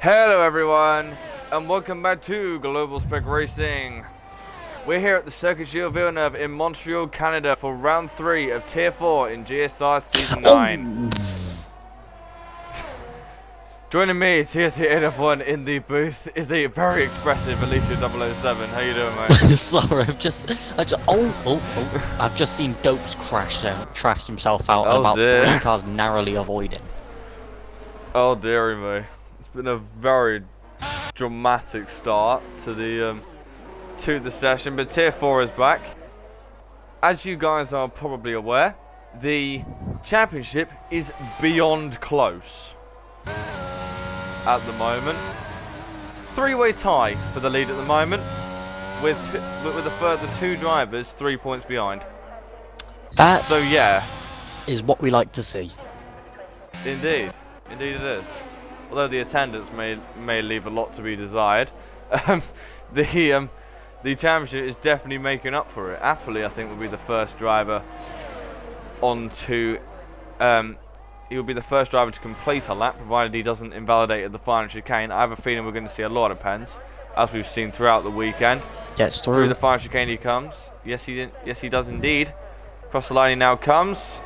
Hello everyone, and welcome back to Global Spec Racing. We're here at the Circuit Gilles Villeneuve in Montreal, Canada for round 3 of Tier 4 in GSR Season 9. Joining me, TST8F1 in the booth, is a very expressive Alicia 007. How you doing, mate? Sorry, I've just seen Dopes crash himself out and about dear. 3 cars narrowly avoiding. Oh dearie me. It's been a very dramatic start to the session, but Tier 4 is back. As you guys are probably aware, the championship is beyond close at the moment. 3-way tie for the lead at the moment, with a further 2 drivers 3 points behind. So yeah, is what we like to see. Indeed it is. Although the attendance may leave a lot to be desired, the championship is definitely making up for it. Aptly, I think, will be the first driver onto. He will be the first driver to complete a lap, provided he doesn't invalidate at the final chicane. I have a feeling we're going to see a lot of pens, as we've seen throughout the weekend. Gets through the final chicane he comes. Yes, he does indeed. Across the line he now comes.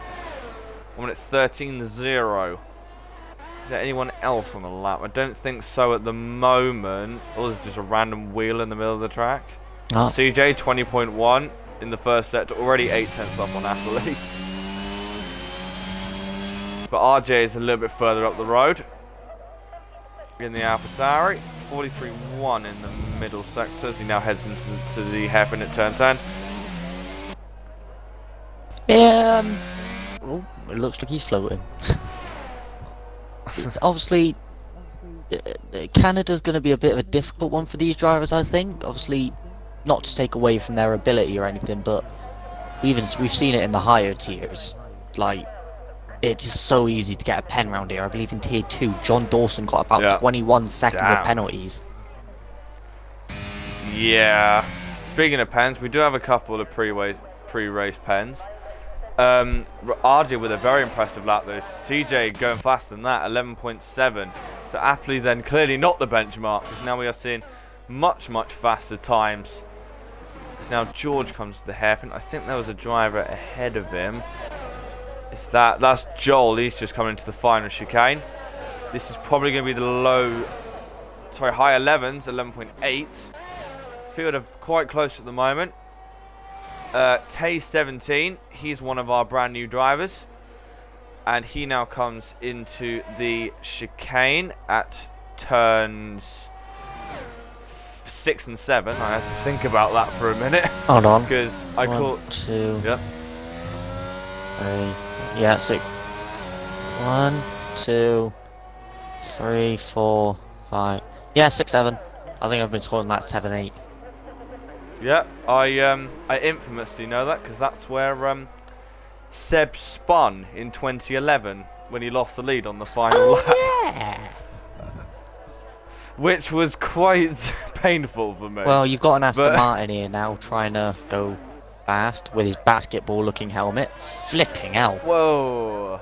1 minute 13.0. Is there anyone else on the lap? I don't think so at the moment. Oh, there's just a random wheel in the middle of the track. Oh. CJ 20.1 in the first sector, already 8 tenths up on Aptly. But RJ is a little bit further up the road in the AlphaTauri. 43.1 in the middle sector as he now heads into the hairpin at turn 10. Oh, it looks like he's floating. Obviously, Canada's going to be a bit of a difficult one for these drivers, I think. Obviously, not to take away from their ability or anything, but we've seen it in the higher tiers. Like, it's just so easy to get a pen round here. I believe in Tier 2, John Dawson got about 21 seconds of penalties. Yeah. Speaking of pens, we do have a couple of pre-race pens. RJ with a very impressive lap though. CJ going faster than that, 11.7. So aptly then clearly not the benchmark, because now we are seeing much faster times. As now George comes to the hairpin. I think there was a driver ahead of him. That's Joel. He's just coming into the final chicane. This is probably going to be the high 11s, 11.8. Field are quite close at the moment. Tay 17, he's one of our brand new drivers, and he now comes into the chicane at turns 6 and 7. I had to think about that for a minute. Hold on. Because I caught 2. Yep. 3. Yeah, 6. 1, 2, 3, 4, 5. Yeah, 6, 7. I think I've been calling that 7, 8. Yeah, I infamously know that because that's where Seb spun in 2011 when he lost the lead on the final lap. Yeah. Which was quite painful for me. Well, you've got an Aston Martin here now trying to go fast with his basketball-looking helmet. Flipping out. Whoa.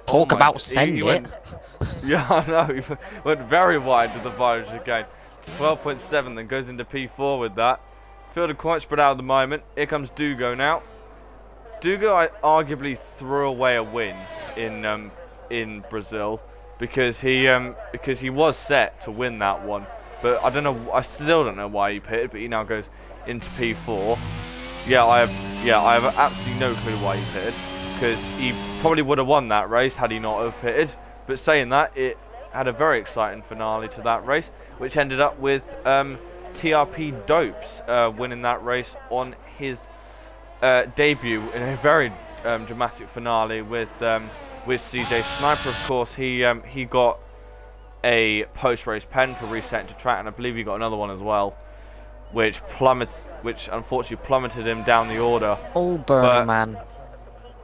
Talk about send it. Yeah, I know. He went very wide to the final chicane. 12.7, then goes into P4 with that. Field are quite spread out at the moment. Here comes Dugo now. Dugo arguably threw away a win in Brazil because he was set to win that one. But I still don't know why he pitted, but he now goes into P4. I have absolutely no clue why he pitted, because he probably would have won that race had he not have pitted. But saying that, it had a very exciting finale to that race, which ended up with TRP Dopes winning that race on his debut in a very dramatic finale with CJ Sniper. Of course, he got a post-race pen for resetting to track, and I believe he got another one as well, which unfortunately plummeted him down the order. Oh, Burning Man.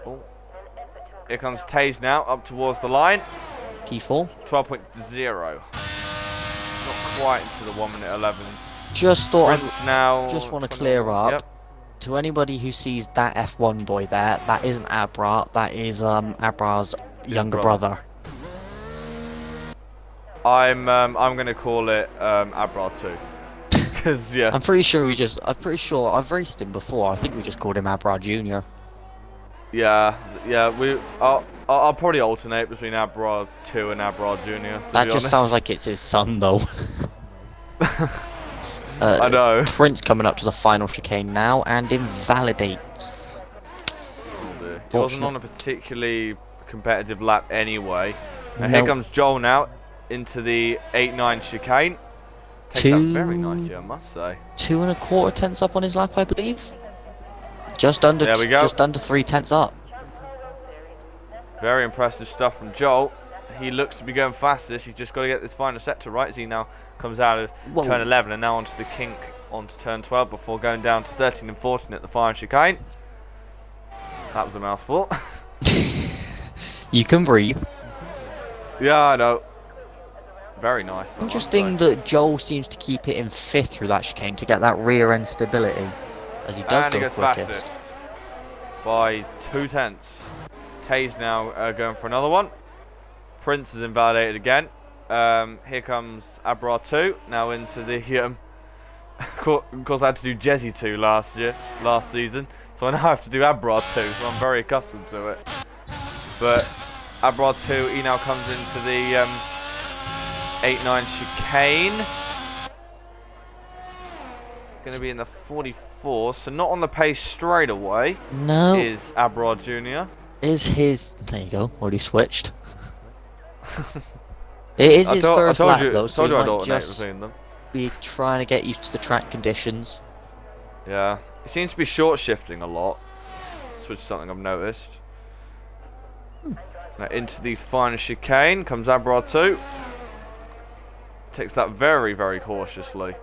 Oh, here comes Taze now up towards the line. P4. 12.0. Not quite into the 1 minute 11. Just want to clear up. Yep. To anybody who sees that F1 boy there, that isn't Abra, that is Abra's younger brother. I'm gonna call it Abra 2. Because yeah. I'm pretty sure I've raced him before. I think we just called him Abra Junior. Yeah, I'll probably alternate between Abra 2 and Abra Junior. That just sounds like it's his son, though. I know. Prince coming up to the final chicane now and invalidates. He wasn't on a particularly competitive lap anyway. And Nope. here comes Joel now into the 8-9 chicane. Takes that very nicely, I must say. 2 1/4 tenths up on his lap, I believe. Just under, There we go. just under 3 tenths up. Very impressive stuff from Joel. He looks to be going fastest. He's just got to get this final sector right as he now comes out of Whoa. turn 11 and now onto the kink onto turn 12 before going down to 13 and 14 at the final chicane. That was a mouthful. You can breathe. Yeah, I know. Very nice. I must Interesting say. that Joel seems to keep it in 5th through that chicane to get that rear end stability, as he does And he go goes quickest. fastest by 2 tenths. Tay's now going for another one. Prince is invalidated again. Here comes Abra 2 now into the of course I had to do Jezzy 2 last season, so I now have to do Abra 2, so I'm very accustomed to it. But Abra 2, he now comes into the 8-9 chicane. Going to be in the 44, so not on the pace straight away. No, Is Abra Junior. is his... There you go, already switched. It is his first lap though, so he I'd might alternate just between them. be trying to get used to the track conditions. Yeah, he seems to be short shifting a lot, which is something I've noticed. Now into the final chicane comes Abra 2. Takes that very, very cautiously.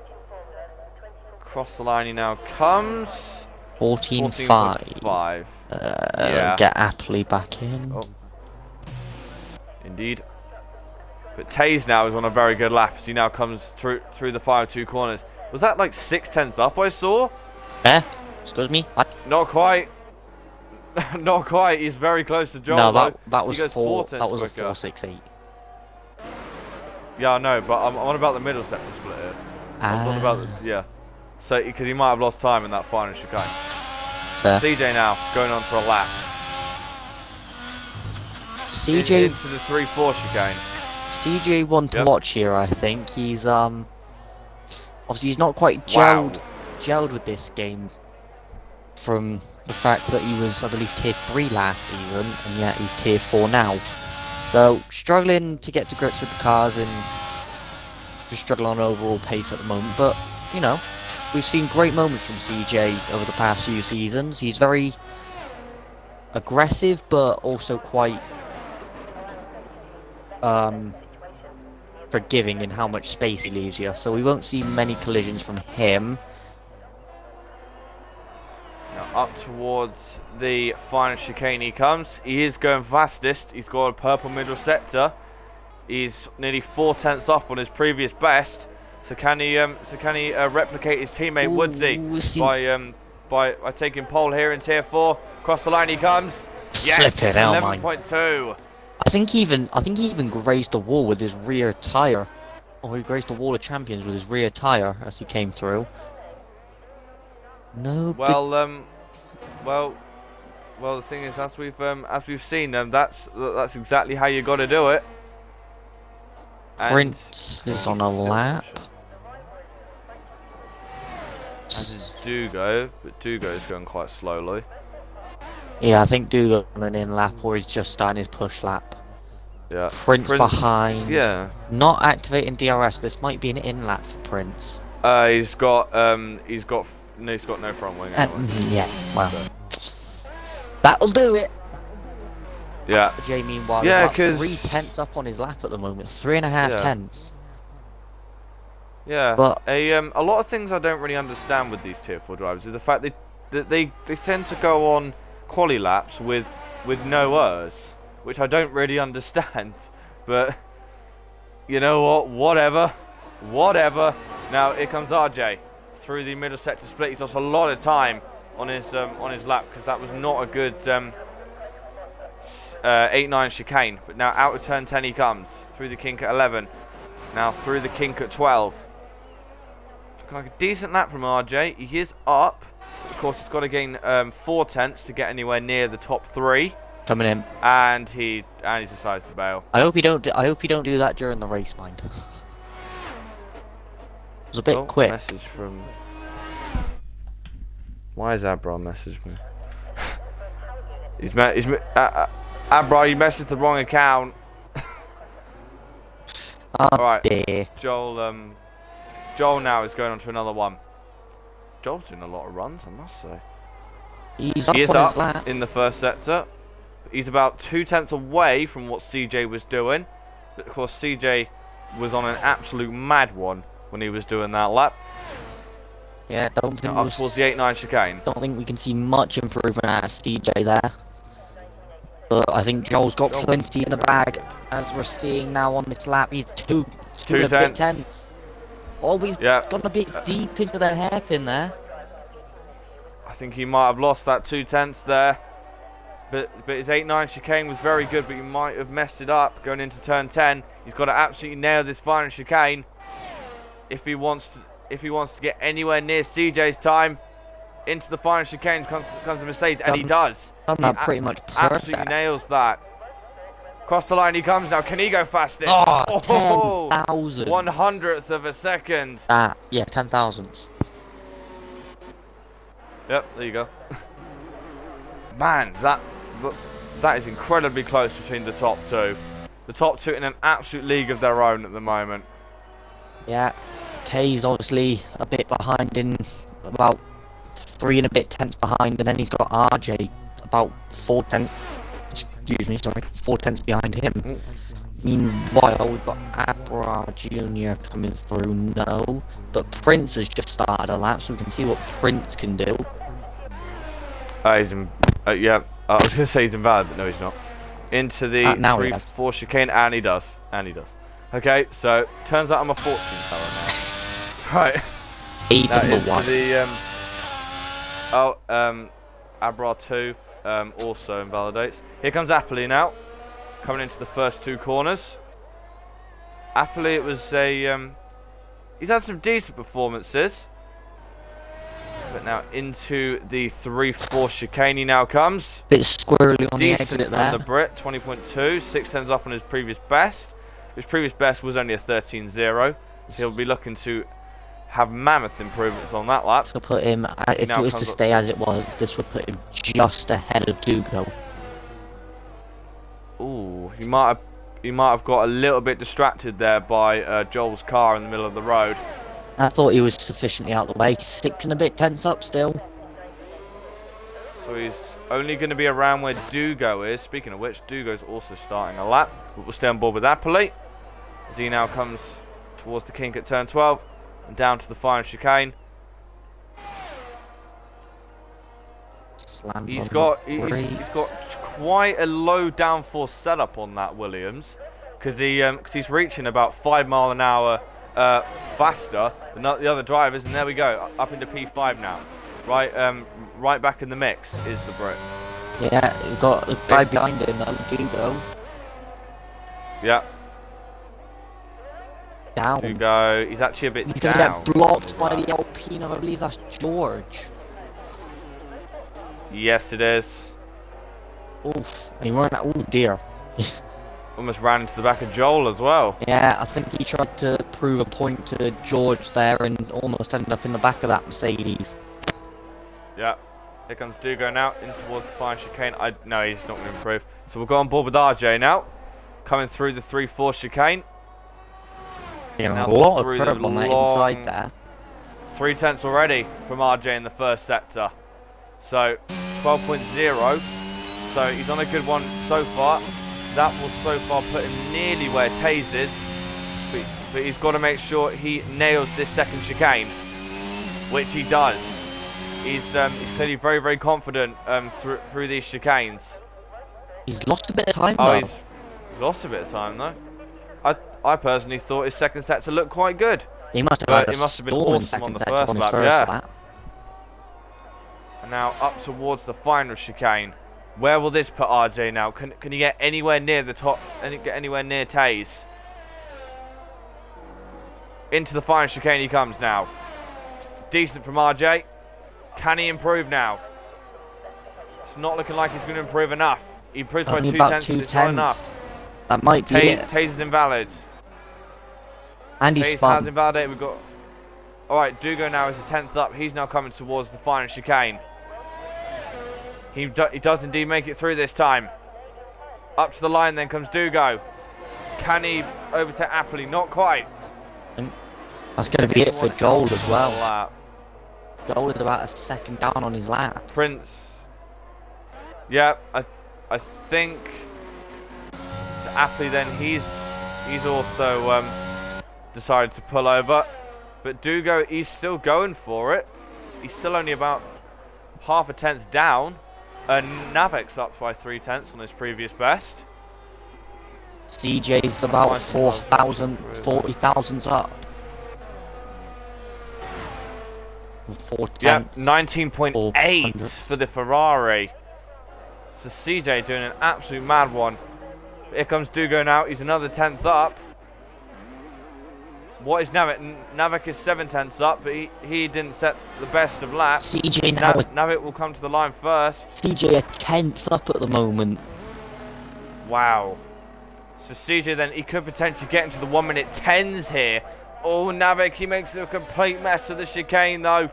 Across the line he now comes. 14.5. Yeah. Get Apley back in. Oh. Indeed. But Taze now is on a very good lap as he now comes through the final 2 corners. Was that like 6 tenths up I saw? Excuse me? What? Not quite. Not quite. He's very close to Joel. No, though. that He was goes 4 tenths that was a quicker. 4.68. Yeah, I know, but I'm on about the middle sector split here. I'm on about the, yeah. So because he might have lost time in that final chicane. Fair. CJ now going on for a lap. CJ Into the 3-4 chicane. CJ one to Yep. watch here, I think. He's obviously he's not quite Wow. gelled with this game from the fact that he was, I believe, tier 3 last season, and yet he's tier 4 now. So struggling to get to grips with the cars and just struggling on overall pace at the moment. But you know, we've seen great moments from CJ over the past few seasons. He's very aggressive, but also quite forgiving in how much space he leaves you. So we won't see many collisions from him. Now up towards the final chicane he comes. He is going fastest. He's got a purple middle sector. He's nearly 4 tenths up on his previous best. So can he replicate his teammate Woodsy by taking pole here in tier 4? Across the line he comes. Yes, Flip it out, man. 11.2. I think he even grazed the wall with his rear tire. Or he grazed the wall of champions with his rear tire as he came through. No. Well, the thing is, as we've seen, that's exactly how you got to do it. And Prince is on a lap. as is Dugo, but Dugo is going quite slowly. Yeah, I think Dugo's on an in lap or he's just starting his push lap. Yeah. Prince behind. Yeah. Not activating DRS. This might be an in lap for Prince. He's got no front wing. Anyway. Yeah. Well, that'll do it. Yeah. Jay, meanwhile, Yeah, is about 'cause 3 tenths up on his lap at the moment. 3.5 Yeah. tenths. Yeah. But a lot of things I don't really understand with these tier 4 drivers is the fact that they tend to go on quali laps with no errors, which I don't really understand. But you know what? Whatever. Now here comes RJ through the middle sector split. He's lost a lot of time on his lap because that was not a good 8-9 chicane. But now out of turn 10 he comes through the kink at 11. Now through the kink at 12. Looking like a decent lap from RJ. He is up. Of course, he's got to gain 4 tenths to get anywhere near the top 3. Coming in. And he decides to bail. I hope you don't. I hope you don't do that during the race, mind. It was a bit quick. Message from. Why is Abra messaged me? Abra, you messaged the wrong account. Oh, alright, dear. Joel now is going on to another one. Joel's doing a lot of runs, I must say. He is up in the first sector. He's about 2 tenths away from what CJ was doing. But of course, CJ was on an absolute mad one when he was doing that lap. Yeah, don't think up towards the 8-9 chicane. Don't think we can see much improvement out of CJ there. But I think Joel's got plenty in the bag, as we're seeing now on this lap. He's two tenths. Always gone a bit deep into the hairpin there. I think he might have lost that 2 tenths there. But his 8-9 chicane was very good, but he might have messed it up going into turn 10. He's got to absolutely nail this final chicane if he wants to get anywhere near CJ's time. Into the final chicane comes the Mercedes, and he does. Done that pretty much perfect. Absolutely nails that. Across the line he comes now. Can he go faster? Oh, 10,000. 100th of a second. Yeah, 10,000. Yep, there you go. Man, that is incredibly close between the top two. The top two in an absolute league of their own at the moment. Yeah, Tay's obviously a bit behind, in about 3 and a bit tenths behind, and then he's got RJ about 4 tenths. Excuse me, sorry, 4 tenths behind him. Meanwhile, we've got Abra Jr. coming through, no. But Prince has just started a lap, so we can see what Prince can do. Yeah, I was going to say he's invalid, but no, he's not. Into the 3-4 chicane, and he does. Okay, so turns out I'm a fortune teller now. Right. Abra 2 also invalidates. Here comes Appley now, coming into the first 2 corners. Appley, it was he's had some decent performances. But now into the 3-4 chicane he now comes. Bit squirrely on decent the exit there. From the Brit, 20.2, 6 tenths up on his previous best. His previous best was only a 13.0. He'll be looking to have mammoth improvements on that lap. So put him, if it was to stay as it was, this would put him just ahead of Dugo. Ooh, he might have got a little bit distracted there by Joel's car in the middle of the road. I thought he was sufficiently out of the way. 6 and a bit tenths up still. So he's only going to be around where Dugo is. Speaking of which, Dugo's also starting a lap. But we'll stay on board with Appley as he now comes towards the kink at turn 12 and down to the final chicane. He's got quite a low downforce setup on that Williams, because he's reaching about 5 mile an hour faster than the other drivers, and there we go, up into P5 now. Right back in the mix is the Brit. Yeah, we've got a guy behind him, Dugo. Yeah. Down. Dugo, he's actually a bit down. He's going to get blocked by the Alpino, I believe that's George. Yes, it is. Oof, he ran out, oh dear. Almost ran into the back of Joel as well. Yeah, I think he tried to prove a point to George there and almost ended up in the back of that Mercedes. Yeah. Here comes Dugo now, in towards the final chicane. No, he's not going to improve. So we'll go on board with RJ now. Coming through the 3-4 chicane. Yeah, a lot of curb on that inside there. 3 tenths already from RJ in the first sector. So 12.0. So he's on a good one so far. That will so far put him nearly where Taze is. But he's got to make sure he nails this second chicane, which he does. He's clearly very, very confident through these chicanes. He's lost a bit of time though. He's lost a bit of time though. I personally thought his second sector looked quite good. He must have had it must have been awesome on the first lap, lap. And now up towards the final chicane. Where will this put RJ now? Can he get anywhere near the top? Get anywhere near Taze? Into the final chicane he comes now. Decent from RJ. Can he improve now? It's not looking like he's going to improve enough. He improves by Only 2 about tenths, but 2 it's not enough. tenths. That might be it. Taze is invalid. And he's Taze has spun. invalidated. We've got. Alright, Dugo now is a 10th up. He's now coming towards the final chicane. He does indeed make it through this time. Up to the line then comes Dugo. Can he overtake Appley? Not quite. That's going to be it for Joel as well. Lap. Joel is about a second down on his lap. Prince. Yeah, I think Appley then he's also decided to pull over. But Dugo, he's still going for it. He's still only about half a tenth down. Navek's up by 3 tenths on his previous best. CJ's about 40,000 up. 4 Yep, tenths. 19.8 for the Ferrari. So CJ doing an absolute mad one. Here comes Dugo now. He's another 10th up. What is Navek? Navek is 7 tenths up, but he didn't set the best of laps. CJ now. Navek will come to the line first. CJ a 10th up at the moment. Wow. So CJ then, he could potentially get into the 1-minute 10s here. Oh, Navek, he makes a complete mess of the chicane though.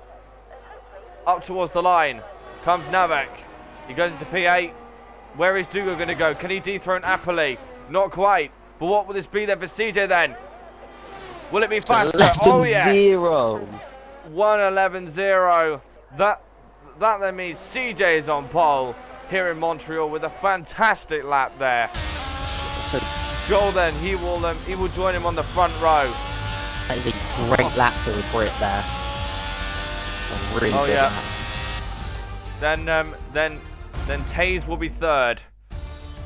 Up towards the line comes Navek. He goes into P8. Where is Dugo going to go? Can he dethrone Appley? Not quite. But what will this be then for CJ then? Will it be faster? Oh yes. 11-0. 1:11.0. That then means CJ is on pole here in Montreal with a fantastic lap there. So Joel then he will join him on the front row. that is a great lap for the Brit there. It's a really good lap. Then Taze will be third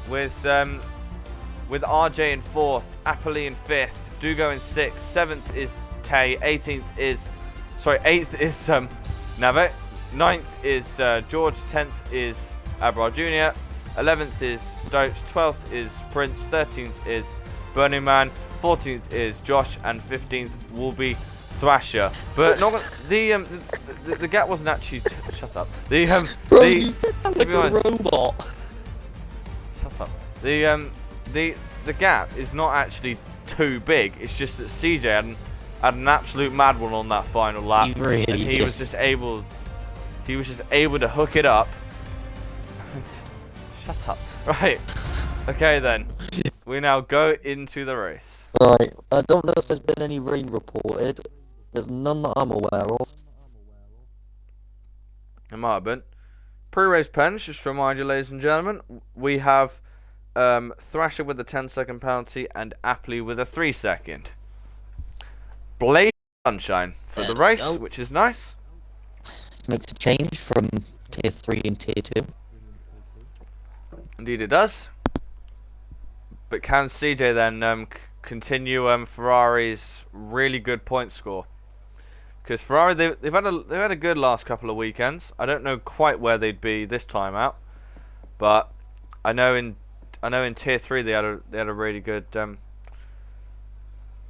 with RJ in fourth, Appley in fifth, Dugo in sixth, 7th is Tay, 8th is Navek, 9th is George, 10th is Abrar Jr., 11th is Stokes, 12th is Prince, 13th is Burning Man, 14th is Josh, and 15th will be Thrasher. But not the gap wasn't actually shut up. Bro, you said that like a robot. Shut up. The gap is not actually too big. It's just that CJ had an absolute mad one on that final lap. He really and he did. was just able to hook it up. Shut up. Right. Okay then. We now go into the race. Right, I don't know if there's been any rain reported. There's none that I'm aware of. It might have been. Pre-race pens, just to remind you, ladies and gentlemen, we have Thrasher with a 10-second penalty and Appley with a 3-second. Blade sunshine for the race, which is nice. Makes a change from tier 3 and tier 2. Indeed it does. But can CJ then continue Ferrari's really good point score? Because Ferrari they've had a good last couple of weekends. I don't know quite where they'd be this time out, but I know in tier 3 they had a really good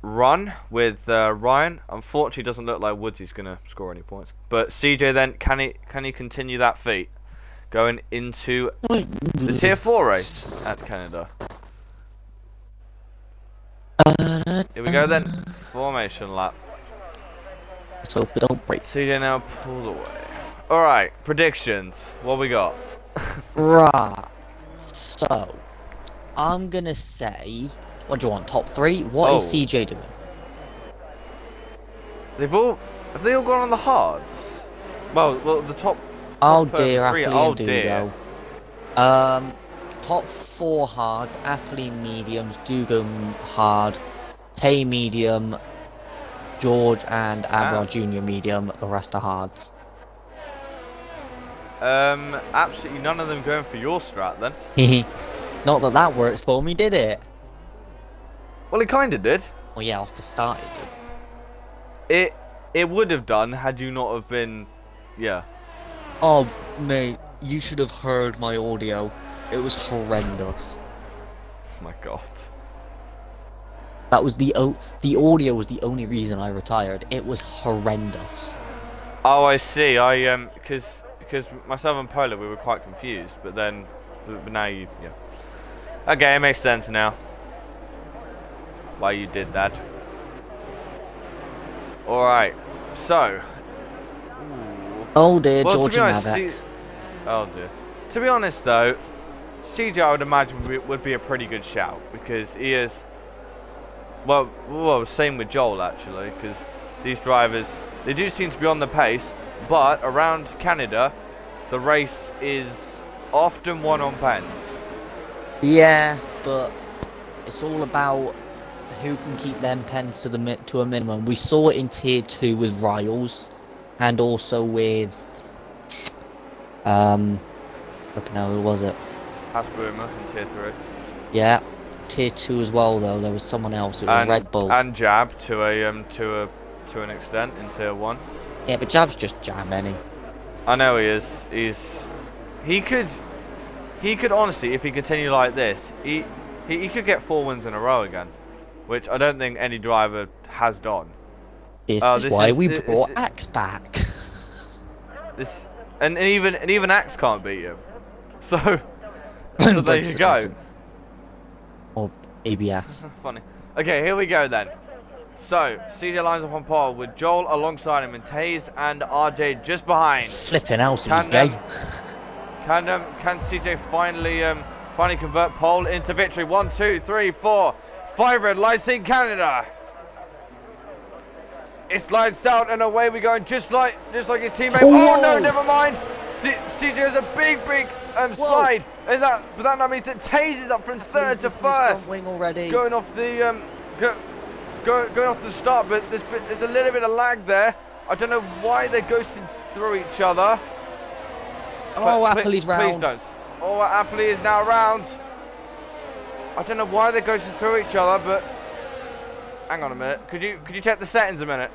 run with Ryan. Unfortunately, it doesn't look like Woodsy's gonna score any points. But CJ then can he continue that feat going into the tier 4 race at Canada? Here we go then. Formation lap. So if we don't break. CJ now pulls away. Alright, predictions. What we got? Right. So, I'm gonna say, what do you want, top 3? What is CJ doing? Have they all gone on the hards? Well, the top. Oh top, dear, three. Appley Oh and dear. Dugo. Top 4 hards, Appley mediums, Dugo hard, Tay medium, George and Abrar Jr. medium, the rest are hards. Absolutely none of them going for your strat then. Not that that works for me, did it? Well, it kind of did. Well, yeah, off the start it did. It would have done had you not have been, yeah. Oh, mate, you should have heard my audio. It was horrendous. Oh my God. That was the audio was the only reason I retired. It was horrendous. Oh, I see. Because myself and Polar, we were quite confused, but then, but now yeah. Okay, it makes sense now. Why you did that? All right. So. Ooh. Oh dear, Well, George to be and honest, Navek. oh dear. To be honest, though, CJ I would imagine would be a pretty good shout because he is. Well, same with Joel actually, because these drivers they do seem to be on the pace, but around Canada, the race is often won on pens. Yeah, but it's all about who can keep them pens to a minimum. We saw it in Tier 2 with Riles, and also with flipping hell, who was it? Hasboomer in Tier 3. Yeah, Tier 2 as well though. There was someone else. It was Red Bull. And Jab to an extent in Tier 1. Yeah, but Jab's just Jab, any. I know he is. He could honestly, if he continued like this, he could get 4 wins in a row again, which I don't think any driver has done. This is why we brought Axe back. And even Axe can't beat him. So there you go. Or ABS. Funny. Okay, here we go then. So CJ lines up on pole with Joel alongside him and Taze and RJ just behind. Flipping hell, CJ. Can CJ finally convert pole into victory? 1, 2, 3, 4, 5 red lights in Canada. It slides out and away we go, and just like his teammate. Oh no, never mind. CJ has a big slide, and that now means that Taze is up from third to first. Wing already. Going off the going off the start, but there's a little bit of lag there. I don't know why they're ghosting through each other. Oh, Appley's round. Please don't. Oh, Appley is now round. I don't know why they're ghosting through each other, but hang on a minute. Could you check the settings a minute?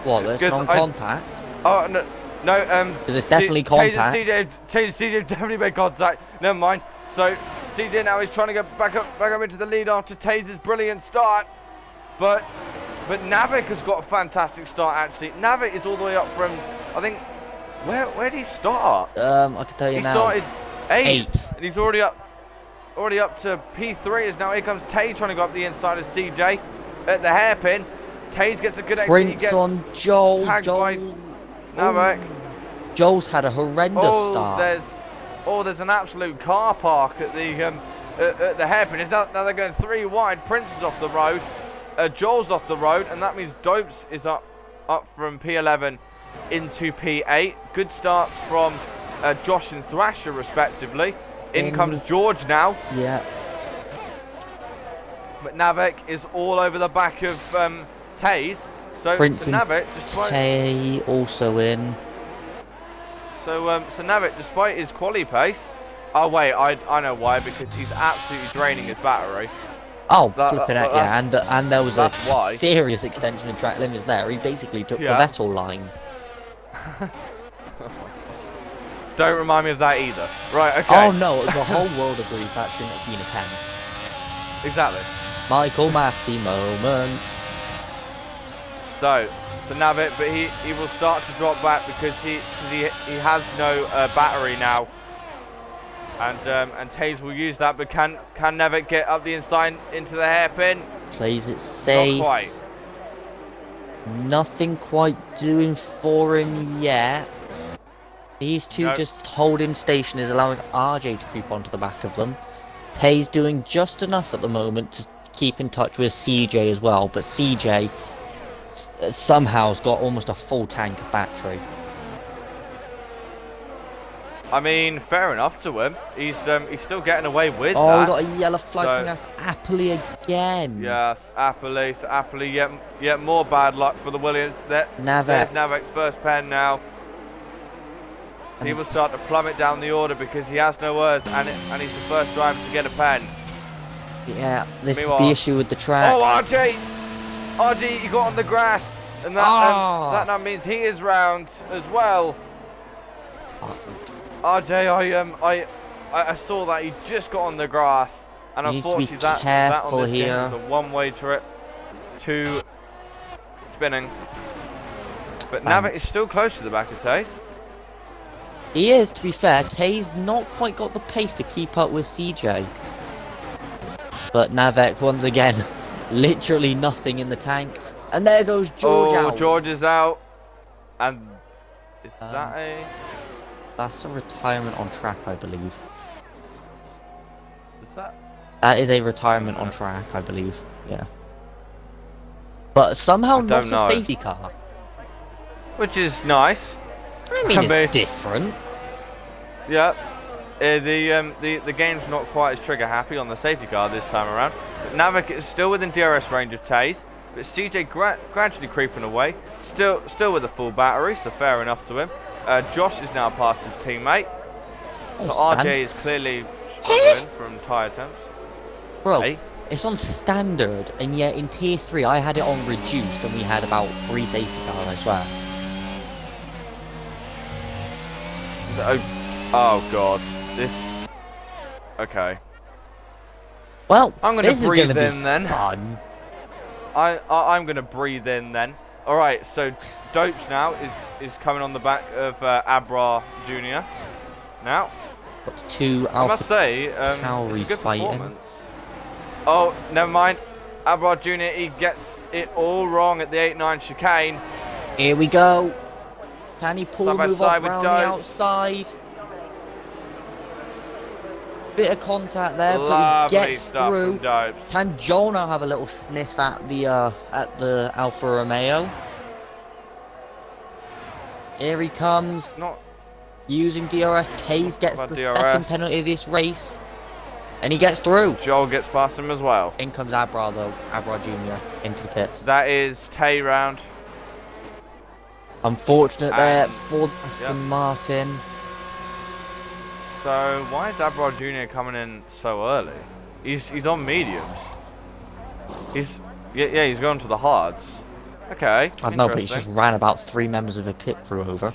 What? There's non-contact. Oh no. Because it's definitely contact. CJ definitely made contact. Never mind. So CJ now is trying to get back up into the lead after Taze's brilliant start, but Navek has got a fantastic start actually. Navek is all the way up from, I think, where did he start? I can tell you now. He started 8th, and he's already up to P3. As now here comes Taze trying to go up the inside of CJ at the hairpin. Taze gets a good exit. Prince on Joel. Navek. Joel's had a horrendous start. There's an absolute car park at the hairpin. It's now they're going 3 wide. Prince is off the road. Joel's off the road, and that means Dopes is up from P11 into P8. Good starts from Josh and Thrasher respectively. In comes George now. Yeah. But Navek is all over the back of Taze. So Navek, despite also in. So Navek, despite his quali pace. Oh wait, I know why, because he's absolutely draining his battery. Oh, flipping out, yeah, and there was a why. serious extension of track limits there. He basically took the Vettel line. Don't remind me of that either. Right, okay. Oh no, the whole world agrees that shouldn't have been a pen. Exactly. Michael Massey moment. So Navek, but he will start to drop back because he has no battery now. And Taze will use that, but can Navek get up the inside into the hairpin? Plays it safe. Not quite. Nothing quite doing for him yet. These two just holding station is allowing RJ to creep onto the back of them. Taze doing just enough at the moment to keep in touch with CJ as well, but CJ somehow has got almost a full tank of battery. I mean, fair enough to him. He's still getting away with that. Oh, we got a yellow flag, and that's Appley again. Yes, Appley. So Appley, yet more bad luck for the Williams. There's Navek's first pen now. So he will start to plummet down the order because he has no words, and he's the first driver to get a pen. Yeah, this is the issue with the track. Oh, RJ, he got on the grass, and that now means he is round as well. RJ, I saw that he just got on the grass, and unfortunately that on this game was a one-way trip. 2 spinning. But Navik is still close to the back of Taze. He is, to be fair. Tay's not quite got the pace to keep up with CJ. But Navek, once again, literally nothing in the tank. And there goes George out. George is out. And is that a... That's a retirement on track, I believe. Is that... That is a retirement on track, I believe. Yeah. But somehow not a safety car. Which is nice. I mean, it's different. Yeah. The game's not quite as trigger happy on the safety car this time around. But Navik is still within DRS range of Taze. But CJ gradually creeping away. Still with a full battery, so fair enough to him. Josh is now past his teammate. So RJ is clearly struggling from tyre temps. Bro, it's on standard, and yet in tier 3 I had it on reduced, and we had about 3 safety cars, I swear. Oh god, this... Okay. Well, I'm gonna breathe in then. Fun. I'm gonna breathe in then. Alright, so Dopes now is coming on the back of Abra Jr. Now. Got 2 Alpha I must say, Tauri's it's a good fighting. performance. Oh, never mind. Abra Jr. he gets it all wrong at the 8-9 chicane. Here we go. Can he pull Side by move side off with around the Dopes. outside? Bit of contact there, but Lovely he gets stuff through. from Dopes. Can Joel now have a little sniff at the Alfa Romeo? Here he comes. Not using DRS. Taze gets the DRS. second penalty of this race. And he gets through. Joel gets past him as well. In comes Abra though. Abra Jr. into the pits. That is Tay round. Unfortunate there for Aston Martin. So why is Abra Jr. coming in so early? He's on mediums. He's going to the hards. Okay. I don't know, but he's just ran about 3 members of a pit crew over.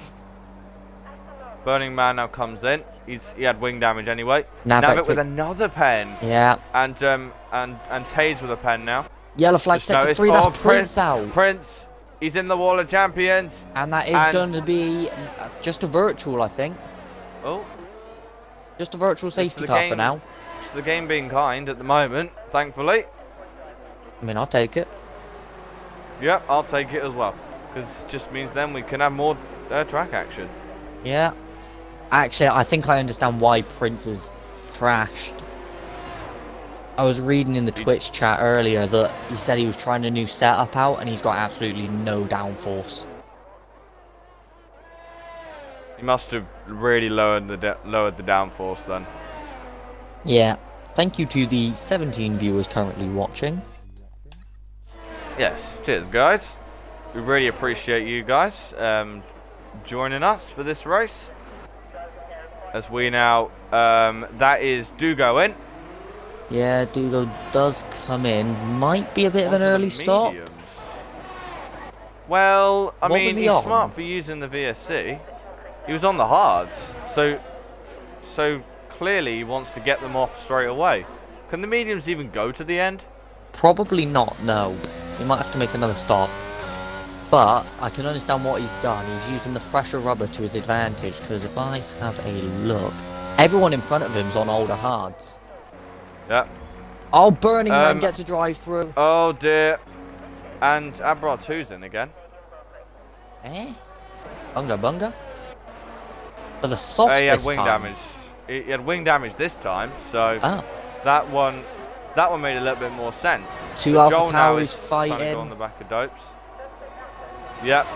Burning Man now comes in. He had wing damage anyway. Navik with another pen. Yeah. And Taze with a pen now. Yellow flag sector 3. That's Prince out. Prince. He's in the Wall of Champions. And that is going to be just a virtual, I think. Oh. Just a virtual safety car for now. It's the game being kind at the moment, thankfully. I mean, I'll take it. Yep, I'll take it as well. Because it just means then we can have more track action. Yeah. Actually, I think I understand why Prince is crashed. I was reading in the Twitch chat earlier that he said he was trying a new setup out and he's got absolutely no downforce. He must have really lowered the downforce then. Yeah. Thank you to the 17 viewers currently watching. Yes. Cheers, guys. We really appreciate you guys joining us for this race. As we now, that is Dugo in. Yeah, Dugo does come in. Might be a bit of an early stop. Well, I mean, he's on? smart for using the VSC. He was on the hards, so clearly he wants to get them off straight away. Can the mediums even go to the end? Probably not, no. He might have to make another stop. But I can understand what he's done. He's using the fresher rubber to his advantage, because if I have a look, everyone in front of him's on older hards. Yeah. Oh, Burning Man gets a drive through. Oh dear. And Abra 2's in again. Eh? Bunga bunga? For the softs He had this wing time. damage. He had wing damage this time, so that one made a little bit more sense. 2 Alpha Joel Tauri's trying to fighting. go on the back of Dopes. Yep.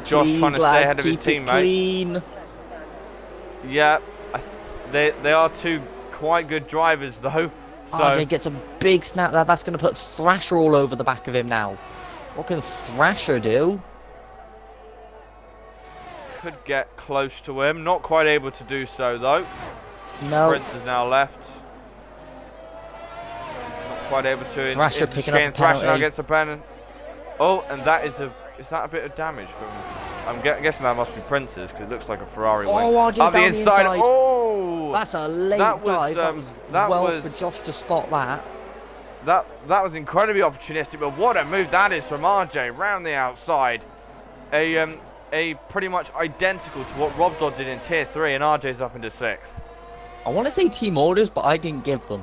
Josh Please, trying to stay ahead of his teammate. Clean. Yeah, they are 2 quite good drivers though. So RJ gets a big snap there. That's going to put Thrasher all over the back of him now. What can Thrasher do? could get close to him. Not quite able to do so though. No. Prince is now left. Not quite able to. Thrasher picking up a Thrasher now penalty. gets a pen. Oh, and that is that a bit of damage from? I'm guessing that must be Prince's because it looks like a Ferrari wing. Oh, RJ's Up the down inside. the inside. Oh, That's a late that was, dive. That was well for Josh to spot that. that was incredibly opportunistic, but what a move that is from RJ round the outside. A pretty much identical to what Rob Dodd did in Tier 3, and RJ's up into 6th. I want to say team orders, but I didn't give them.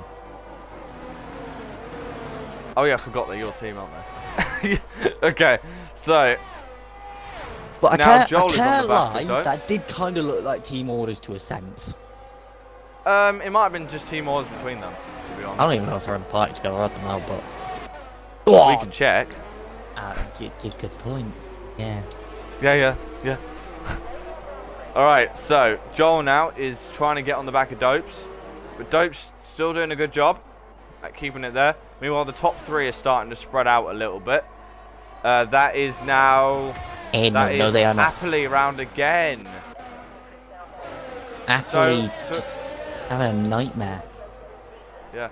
Oh yeah, I forgot they're your team, aren't they? Okay, so But I now can't, Joel I is on can't the back lie, of Dope. that did kind of look like team orders to a sense. It might have been just team orders between them, to be honest. I don't even know if they're in the party together at the moment, but... We can check. Good point. Yeah. Yeah. Alright, so Joel now is trying to get on the back of Dopes, but Dope's still doing a good job at keeping it there. Meanwhile, the top 3 are starting to spread out a little bit. That is now... no, they are not. happily around again. Actually, So- just having a nightmare. Yeah.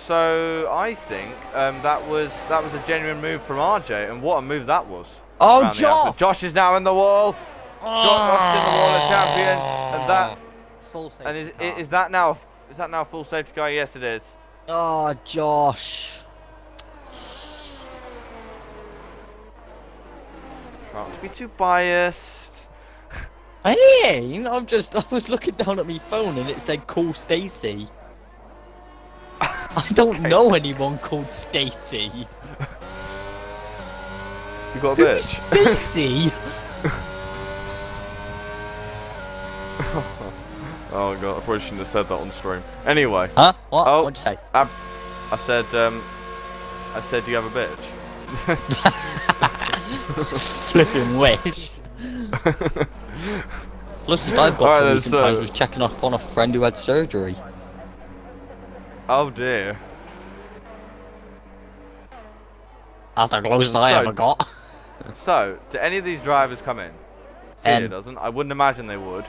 So I think that was a genuine move from RJ, and what a move that was. Oh, Around the outside. Josh! Josh is now in the wall. Josh in the wall of champions, and that Full and safety car. is that now full safety car? Yes, it is. Oh, Josh. Try not to be too biased. I ain't. I was looking down at my phone and it said call Stacy. I don't know anyone called Stacy. You got a Who's bitch. Stacy? Oh god, I probably shouldn't have said that on stream. Anyway, Huh? What? Oh. What'd you say? I said you have a bitch. Flipping wish. Closest I've got Alright, to then, recent times was checking up on a friend who had surgery. Oh dear. That's the closest I So- ever got. So, do any of these drivers come in? Celia Um, doesn't. I wouldn't imagine they would.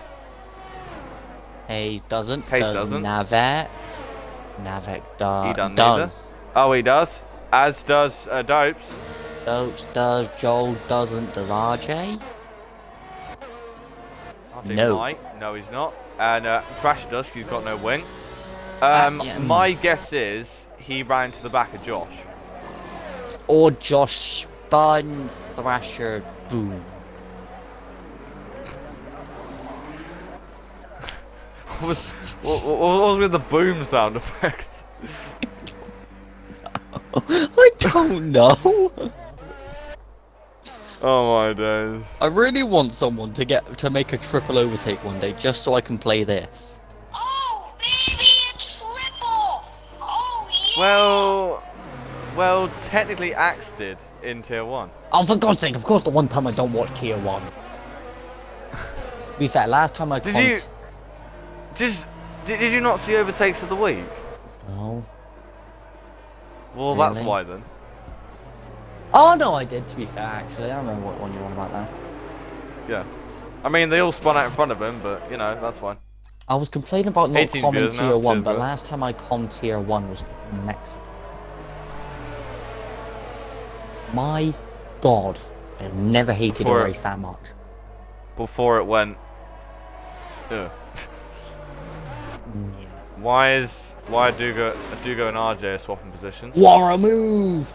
Hayes doesn't. Hayes doesn't. Navet. Navet He done does. Oh, he does. As does Dopes. Dopes does. Joel doesn't. Does RJ? RJ No. might. No, he's not. And Thrasher does, 'cause he's got no wing. Yeah. My guess is he ran to the back of Josh. Or Josh Spun Thrasher Boom. What was with the boom sound effect? I don't know. Oh my days. I really want someone to make a triple overtake one day, just so I can play this. Oh, baby, it's triple! Oh, yeah! Well, technically Axe did in Tier 1. Oh, for God's sake! Of course, the one time I don't watch Tier 1. To be fair, last time I Did you not see overtakes of the week? No. Well, that's Really? why then. Oh no, I did. To be fair, actually, I remember what one you're on about now. Yeah. I mean, they all spun out in front of him, but, you know, that's fine. I was complaining about not 18 common viewers now, Tier 1, cheers, but bro. last time I commed Tier 1 was in Mexico. My God, I've never hated Before- a race that much. Before it went... Ugh. Yeah. Why are Dugo and RJ are swapping positions? What a move!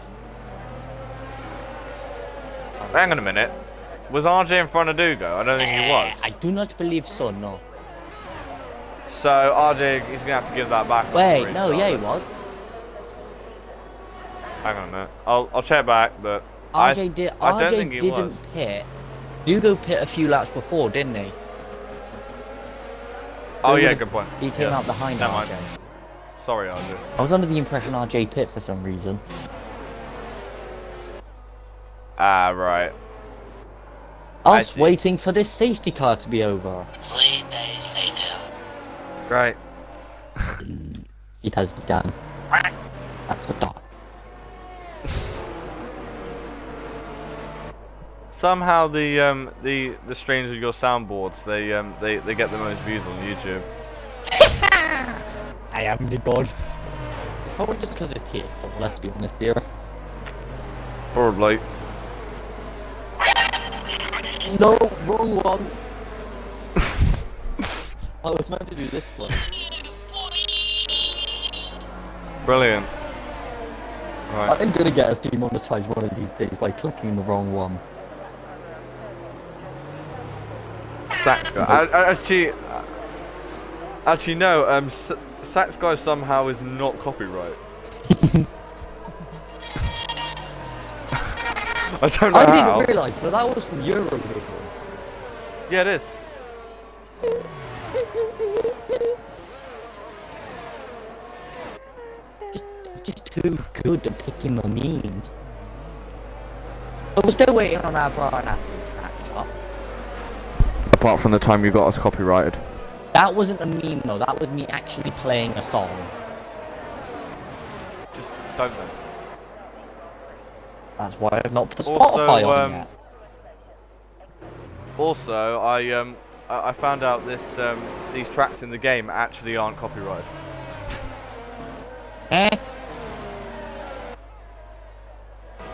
Hang on a minute. Was RJ in front of Dugo? I don't think he was. I do not believe so, no. So RJ is gonna have to give that back. on the Wait, no, restart yeah, he then. was. Hang on a minute. I'll check back, but RJ I don't think he didn't was. pit. Dugo pit a few laps before, didn't he? Oh Who yeah, would've- good point. He came Yeah. out behind Never RJ. mind. Sorry, RJ. I was under the impression RJ pit for some reason. Ah, right. I Us see. waiting for this safety car to be over. 3 days later. Right. It has begun. That's the dog. Somehow the streams of your soundboards they get the most views on YouTube. I am the god. It's probably just because it's tier 4, let's be honest here. Probably. No, wrong one. I was meant to do this one. Brilliant. Right. I'm gonna get us demonetized one of these days by clicking the wrong one. Sax guy. Actually, no. Sax guy somehow is not copyright. I don't know I how. didn't realise, but that was from Eurovision. Yeah, it is. Just too good at picking the memes. But we're still waiting on our bra and apple to catch up. Apart from the time you got us copyrighted. That wasn't a meme though, that was me actually playing a song. Just don't know. That's why I've not put Spotify on yet. Also, I found out these tracks in the game actually aren't copyrighted. Eh?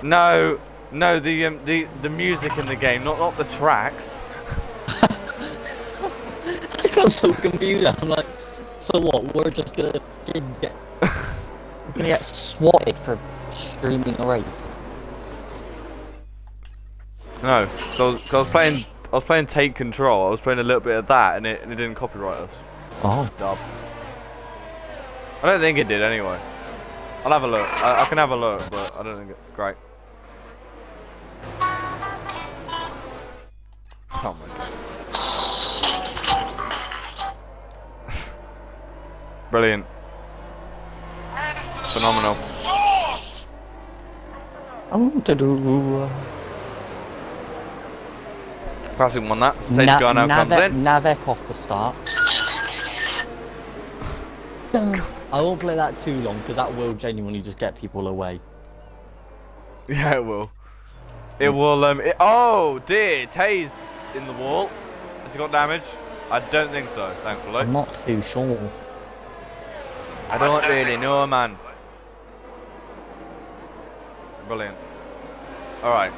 No, the music in the game, not the tracks. I got so confused. I'm like, so what? We're just gonna get we're gonna get swatted for streaming a race. No, so I was playing Take Control. I was playing a little bit of that, and it didn't copyright us. Oh. Dub. I don't think it did anyway. I'll have a look. I can have a look, but I don't think it's great. Oh my god. Brilliant. Phenomenal. I want to do. Classic one that. Sage guy now comes in. Navek off the start. I won't play that too long because that will genuinely just get people away. Yeah, it will. It will. Oh dear, Tay's in the wall. Has he got damage? I don't think so. Thankfully. I'm not too sure. I don't really know, man. Brilliant. Alright.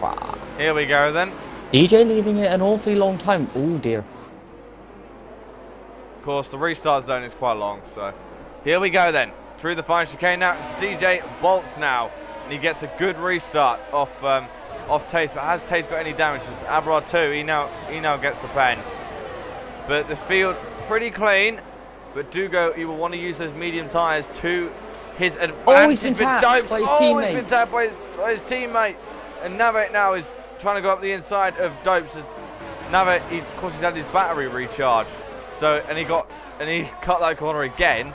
Wow. Here we go then. DJ leaving it an awfully long time. Oh dear. Of course, the restart zone is quite long, so. Here we go then. Through the final chicane now. CJ bolts now. And he gets a good restart off Taze. But has Taze got any damage? It's Abrad too. He now gets the pen. But the field pretty clean. But Dugo, he will want to use those medium tyres to his advantage. Oh, he's been tapped by his teammate. He's been tapped by his teammate. And Navet now is trying to go up the inside of Dopes. Navet, of course, he's had his battery recharged. So, and he cut that corner again.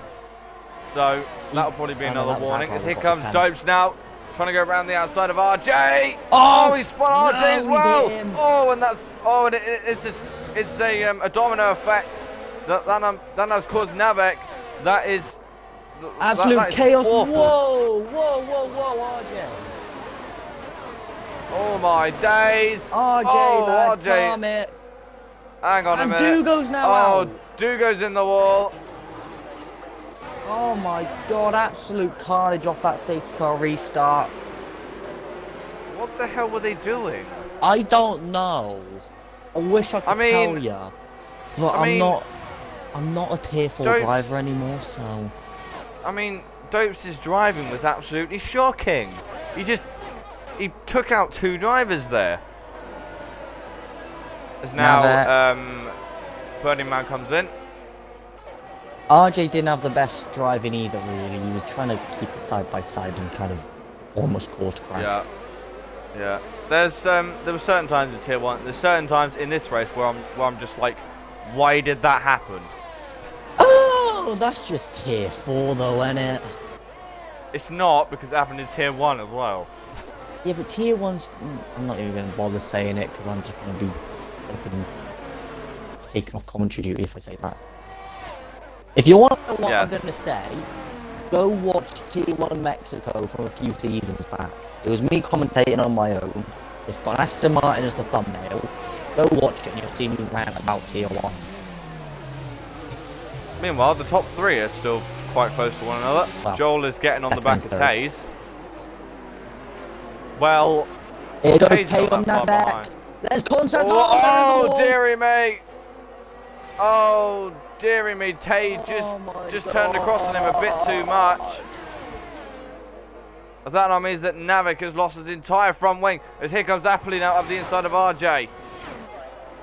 So, that'll probably be another warning. As here comes Dopes now, trying to go around the outside of RJ. Oh, he spun RJ as well. Oh, and it's a domino effect. That has caused Navek. That is absolute chaos. Awful. Whoa, RJ. Oh my days. RJ, RJ. calm it. Hang on a minute. And Dugo's now out. Dugo's in the wall. Oh my god, absolute carnage off that safety car restart. What the hell were they doing? I don't know. I wish I could tell ya. But I'm not a tier 4 driver anymore, so. I mean, Dopes' driving was absolutely shocking. He took out 2 drivers there. As now, Burning Man comes in. RJ didn't have the best driving either, really. He was trying to keep it side by side and kind of almost caused crash. Yeah. There were certain times in Tier 1. There's certain times in this race where I'm just like, why did that happen? Oh, that's just Tier 4 though, isn't it? It's not, because it happened in Tier 1 as well. Yeah, but Tier 1's... I'm not even going to bother saying it, because I'm just going to be fucking taking off commentary duty if I say that. If you want to know what I'm going to say, go watch Tier 1 Mexico from a few seasons back. It was me commentating on my own. It's got Aston Martin as the thumbnail. Go watch it and you'll see me rant about Tier 1. Meanwhile, the top 3 are still quite close to one another. Well, Joel is getting on the back of Taze. Well, here goes Taze Tay on not that far back. There's contact. Oh, dearie me. Oh, dearie me. Tay just turned across on him a bit too much. That now means that Navik has lost his entire front wing. As here comes Appley now up the inside of RJ.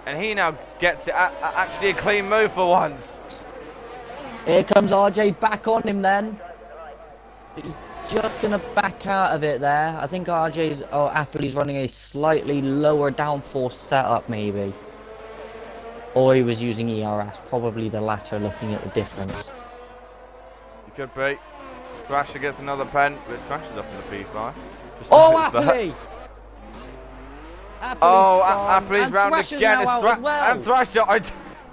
And he now gets it. Actually a clean move for once. Here comes RJ back on him then. He's just going to back out of it there. I think Appley's running a slightly lower downforce setup maybe. Or he was using ERS. Probably the latter, looking at the difference. He could be. Thrasher gets another pen, but Thrasher's up in the P5. Oh, Appley! Appley's round Thrasher's again. now out as well. And Thrasher,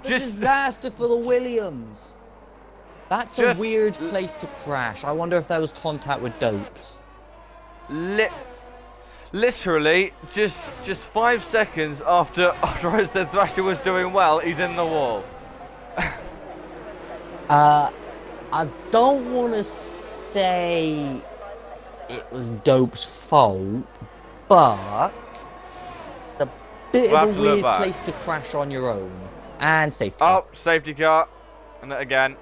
Disaster for the Williams. That's a weird place to crash. I wonder if there was contact with Dopes. Literally, just 5 seconds after I said Thrasher was doing well, he's in the wall. I don't want to say it was Dope's fault, but it's a bit of a weird place to crash on your own. And safety car. Oh, safety car. And again.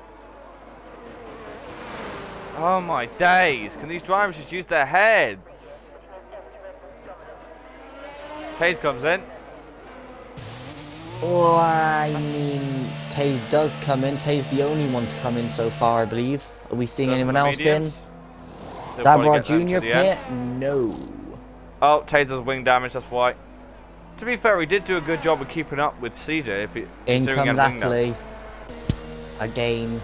Oh my days. Can these drivers just use their heads? Taze comes in. Oh, I mean, Taze does come in. Taze the only one to come in so far, I believe. Are we seeing anyone else in? Zabra Jr. pit? No. Oh, Taze has wing damage, that's why. To be fair, he did do a good job of keeping up with CJ. If he, in comes Appley. Again.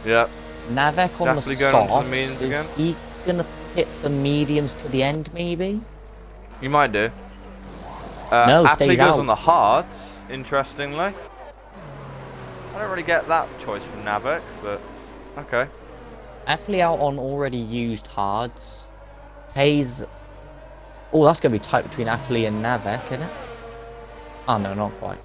Yep. Navek on the softs. Is he going to pit the mediums to the end, maybe? You might do. No, Appley stays goes out. on the hards, interestingly. I don't really get that choice from Navek, but okay. Appley out on already used hards. Taze. Oh, that's going to be tight between Appley and Navek, isn't it? Oh, no, not quite.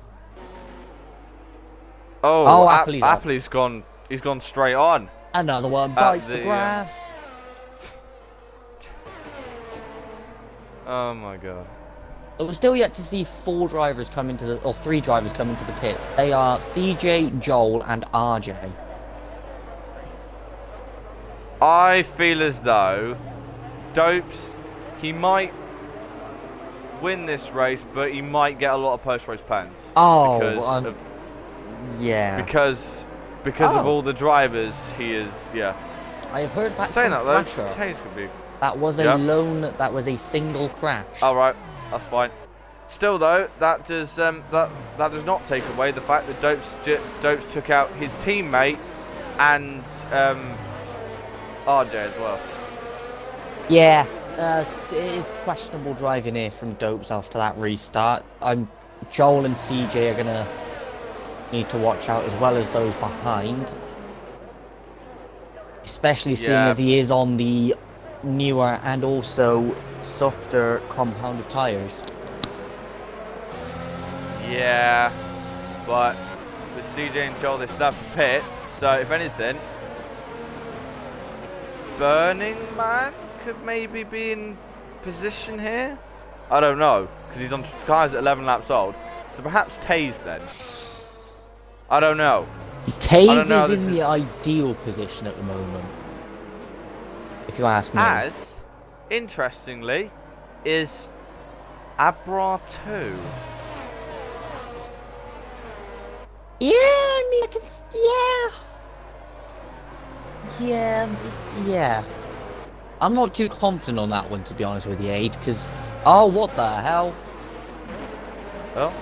Oh, Appley's gone. He's gone straight on. Another one bites the grass. Oh my god. But we're still yet to see 3 drivers come into the pits. They are CJ, Joel, and RJ. I feel as though Dopes, he might win this race, but he might get a lot of post-race pens. Oh, yeah. Because of all the drivers, he is, yeah. I have heard back saying from that Thrasher. though, Taze could be. That was that was a single crash. All right, that's fine. Still though, that does not take away the fact that Dopes took out his teammate and RJ as well. Yeah, it is questionable driving here from Dopes after that restart. Joel and CJ are gonna need to watch out as well as those behind, especially seeing as he is on the newer and also softer compounded tires. Yeah, but with CJ and Joel, they still have to pit. So if anything, Burning Man could maybe be in position here. I don't know, because he's on cars at 11 laps old. So perhaps Taze then. I don't know. Taze is in the ideal position at the moment, if you ask me. As, interestingly, is Abra 2. Yeah, I mean, yeah. I'm not too confident on that one, to be honest with you, Aid, because... Oh, what the hell? Oh.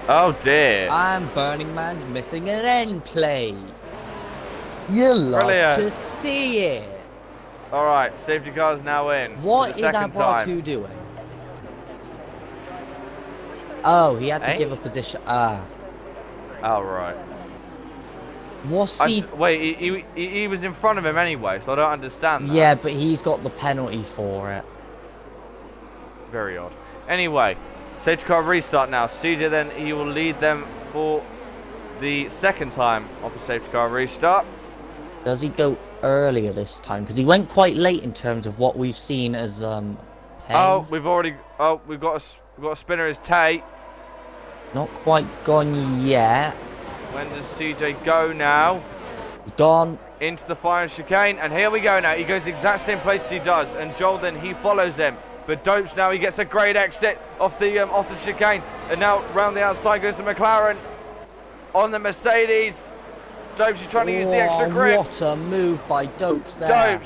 Oh, dear. I'm Burning Man's missing an end plate. You love to see it. Alright, safety car's now in. What is Abra 2 doing? Oh, he had to give a position. Oh, right. What's he... Wait, he was in front of him anyway, so I don't understand that. Yeah, but he's got the penalty for it. Very odd. Anyway, safety car restart now. CJ then, he will lead them for the second time off a safety car restart. Does he go earlier this time? Because he went quite late in terms of what we've seen as pen. Oh, we've got a spinner as Tay. Not quite gone yet. When does CJ go now? He's gone. into the final chicane, and here we go now. He goes the exact same place as he does, and Joel then he follows him. But Dopes now, he gets a great exit off the chicane, and now round the outside goes the McLaren on the Mercedes. Dopes is trying to use the extra grip. What a move by Dopes there.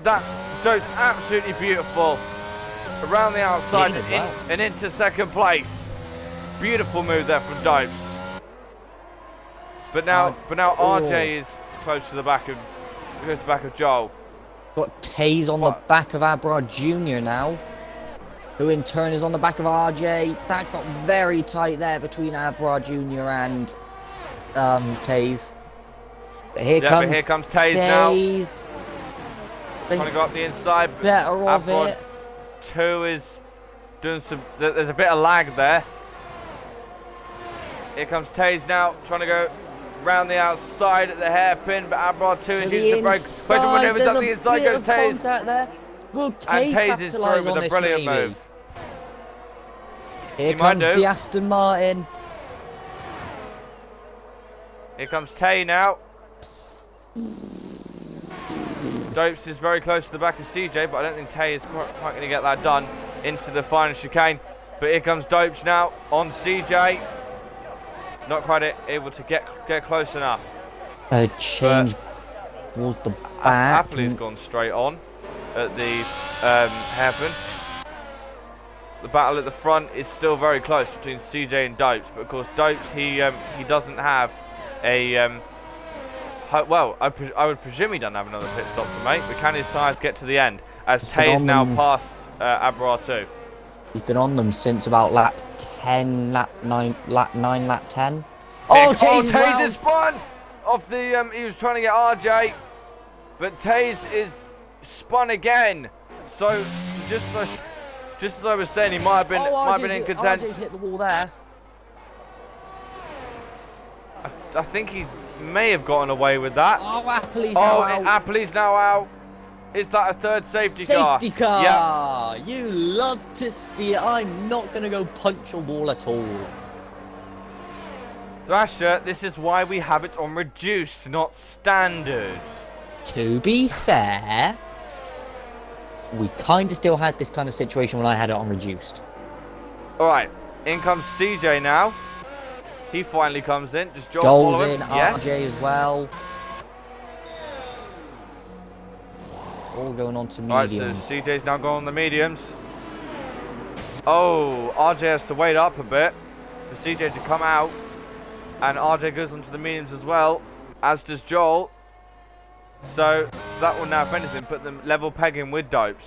Dopes absolutely beautiful. Around the outside and into second place. Beautiful move there from Dopes. But now RJ is close to the back of Joel. Got Taze on the back of Abrad Jr. now, who in turn is on the back of RJ. That got very tight there between Abrad Jr. and Taze. But here comes Taze now. Trying to go up the inside. Better of it. 2 is doing some. There's a bit of lag there. Here comes Taze now, trying to go round the outside at the hairpin, but Abrad 2 is using the brake. Question maneuvers up the inside, goes Taze. And Taze is through with a brilliant move. Here comes the Aston Martin. Here comes Tay now. Dopes is very close to the back of CJ, but I don't think Tay is quite going to get that done into the final chicane. But here comes Dopes now on CJ. Not quite able to get close enough. A change towards the back. Appley's gone straight on at the hairpin. The battle at the front is still very close between CJ and Dopes, but of course Dopes he doesn't have a well, I would presume he doesn't have another pit stop to make, but can his tyres get to the end as Tay is now past Abrar 2. He's been on them since about lap 10, lap 9, lap 10. Oh, Taze is spun off the, he was trying to get RJ, but Taze is spun again. So, just as I was saying, he might have been in contention. RJ's hit the wall there. I think he may have gotten away with that. Oh, Appley's now out. Appley's now out. Is that a third safety car? Safety car! Yep. You love to see it. I'm not going to go punch a wall at all. Thrasher, this is why we have it on reduced, not standard. To be fair, we kind of still had this kind of situation when I had it on reduced. Alright, in comes CJ now. He finally comes in. Does Joel follow him? RJ as well. All going on to mediums. Alright, so CJ's now going on the mediums. Oh, RJ has to wait up a bit for CJ to come out. And RJ goes onto the mediums as well, as does Joel. So that will now, if anything, put them level pegging with Dopes.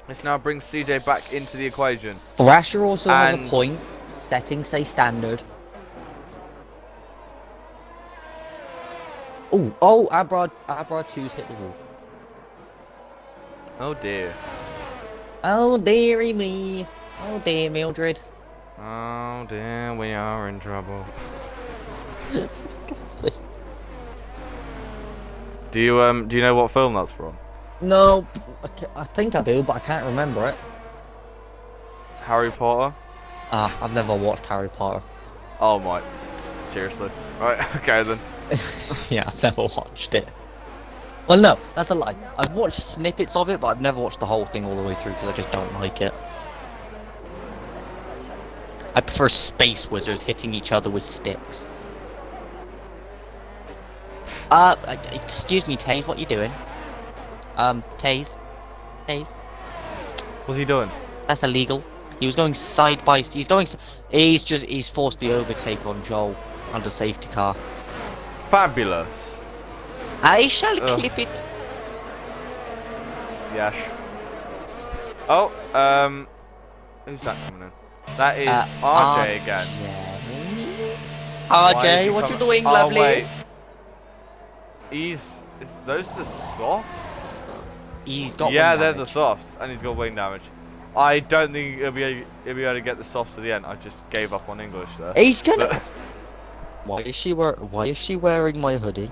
This now brings CJ back into the equation. Thrasher also has a point. Settings say standard. Oh, Abrad 2's hit the wall. Oh dear. Oh dearie me. Oh dear, Mildred. Oh dear, we are in trouble. Do you know what film that's from? No, I think I do, but I can't remember it. Harry Potter? I've never watched Harry Potter. Oh my, seriously? Right, okay then. Yeah, I've never watched it. Well, no, that's a lie. I've watched snippets of it, but I've never watched the whole thing all the way through because I just don't like it. I prefer space wizards hitting each other with sticks. Excuse me, Taze, what you doing? Taze? What's he doing? That's illegal. He was going side by... He's forced the overtake on Joel under safety car. Fabulous. I shall clip it. Yes. Oh, who's that coming in? That is RJ again. RJ, what you doing, lovely? Wait. Is those the softs? He's got yeah, wing they're damage. the softs, and he's got wing damage. I don't think he'll be able to get the softs to the end. I just gave up on English there. He's gonna. Why is she wearing my hoodie?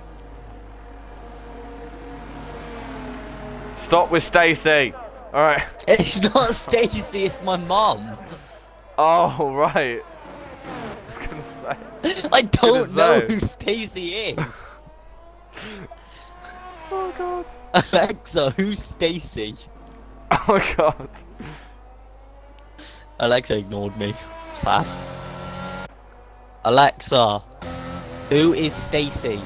Stop with Stacy. All right. It's not Stacy, it's my mum. Oh right. I was gonna say. I don't say. know who Stacy is. Oh god. Alexa, who's Stacy? Oh my god. Alexa ignored me. Sad. Alexa, who is Stacy?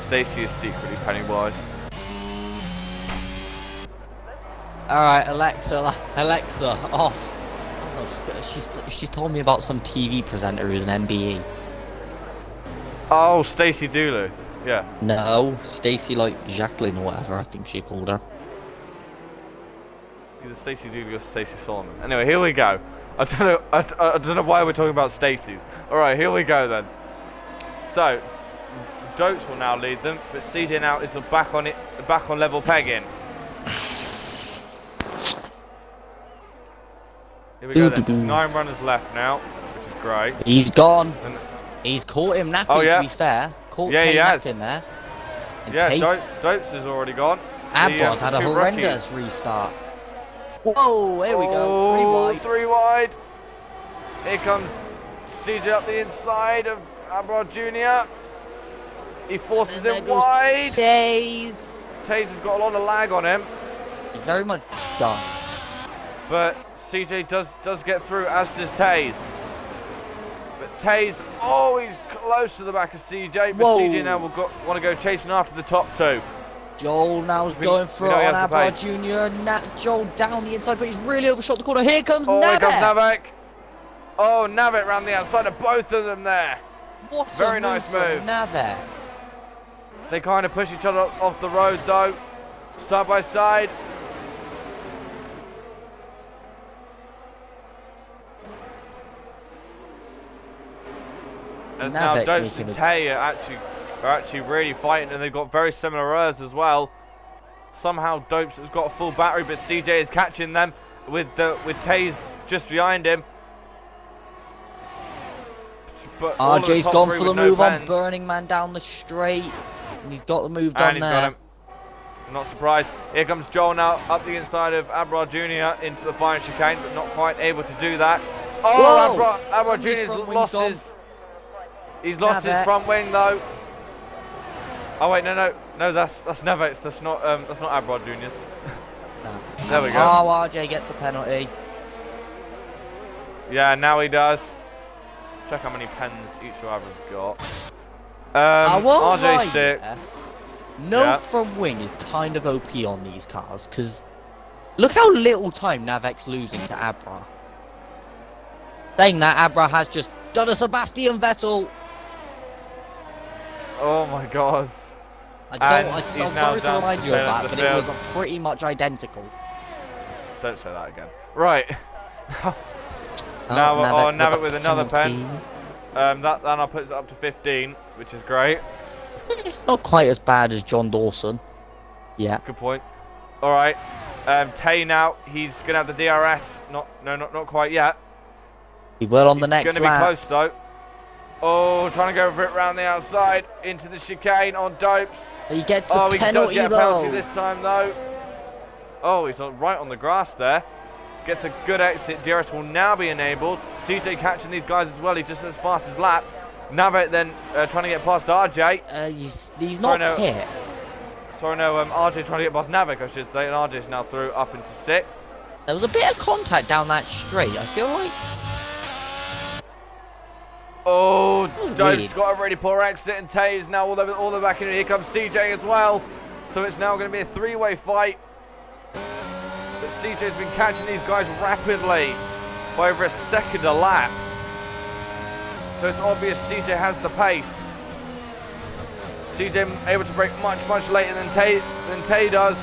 Stacy is secretly Pennywise. Alright, Alexa, off. Oh, she's told me about some TV presenter who's an MBE. Oh, Stacy Dooley. Yeah. No, Stacy like Jacqueline or whatever, I think she called her. Either Stacy Dooley or Stacy Solomon. Anyway, here we go. I don't know why we're talking about Stacy's. Alright, here we go then. So, Jokes will now lead them, but CJ now is back on level pegging. Here we go then. 9 runners left now, which is great. He's gone. And He's caught him napping, Oh, yeah. to be fair. Caught Yeah, Kane he has. napping there. And yeah, Kane- Dopes is already gone. Abros had a two horrendous rookies. restart. Whoa, here we go. 3 Oh, wide. 3 wide. Here comes CJ up the inside of Abrod Jr. He forces him wide. Taze. Taze has got a lot of lag on him, He's very much done. but CJ does get through, as does Taze. But Taze, oh, he's close to the back of CJ, but Whoa. CJ now will want to go chasing after the top 2. Joel now's going for it know he on has the Abra pace. Jr. Joel down the inside, but he's really overshot the corner. Here comes Oh, here Navek. comes Navek. Oh, Navek round the outside of both of them there. What Very a nice from move. Navek. They kind of push each other off the road though, side by side. As now Navek Dopes making and a- Tay are actually really fighting, and they've got very similar errors as well. Somehow Dopes has got a full battery, but CJ is catching them with Taze just behind him. But all of the RJ's top gone three for the with no move on bends. Burning Man down the straight. And he's got the move And done he's there. got him. I'm not surprised. Here comes Joel now up the inside of Abrod Jr. into the fine chicane, but not quite able to do that. Oh, Whoa! Abrod Somebody's Jr.'s front wing's lost gone. his. He's lost his Navek. front wing though. Oh wait, no, that's Navek's. That's not Abrod Jr.'s. No. There we go. Oh, RJ gets a penalty. Yeah, now he does. Check how many pens each driver has got. I won't lie RJ sick. there. No Yeah. front wing is kind of OP on these cars, because look how little time Navek's losing to Abra. Saying that, Abra has just done a Sebastian Vettel. Oh my God. I'm And he's sorry now to down remind to you of tail that, of the but it was field. pretty much identical. Don't say that again. Right. Oh, Now, Navek Navek with another penalty. pen. That now puts it up to 15, which is great. Not quite as bad as John Dawson. Yeah. Good point. All right. Tay now, he's gonna have the DRS. Not quite yet. He will on the He's next gonna be lap. close though. Oh, trying to go for it round the outside into the chicane on Dopes. He gets a Oh, he does penalty get a penalty though. this time though. Oh, he's right on the grass there. Gets a good exit. DRS will now be enabled. CJ catching these guys as well. He's just as fast as lap. Navek then trying to get past RJ. He's not no. hit. Sorry, no, RJ trying to get past Navek, I should say, and RJ's now through up into 6th. There was a bit of contact down that straight. I feel like Oh, was Dope's weird. got a really poor exit, and Tay is now all the way back in. Here comes CJ as well. So it's now going to be a 3-way fight. But CJ's been catching these guys rapidly by over a second a lap. So it's obvious CJ has the pace. CJ able to break much later than Tay does.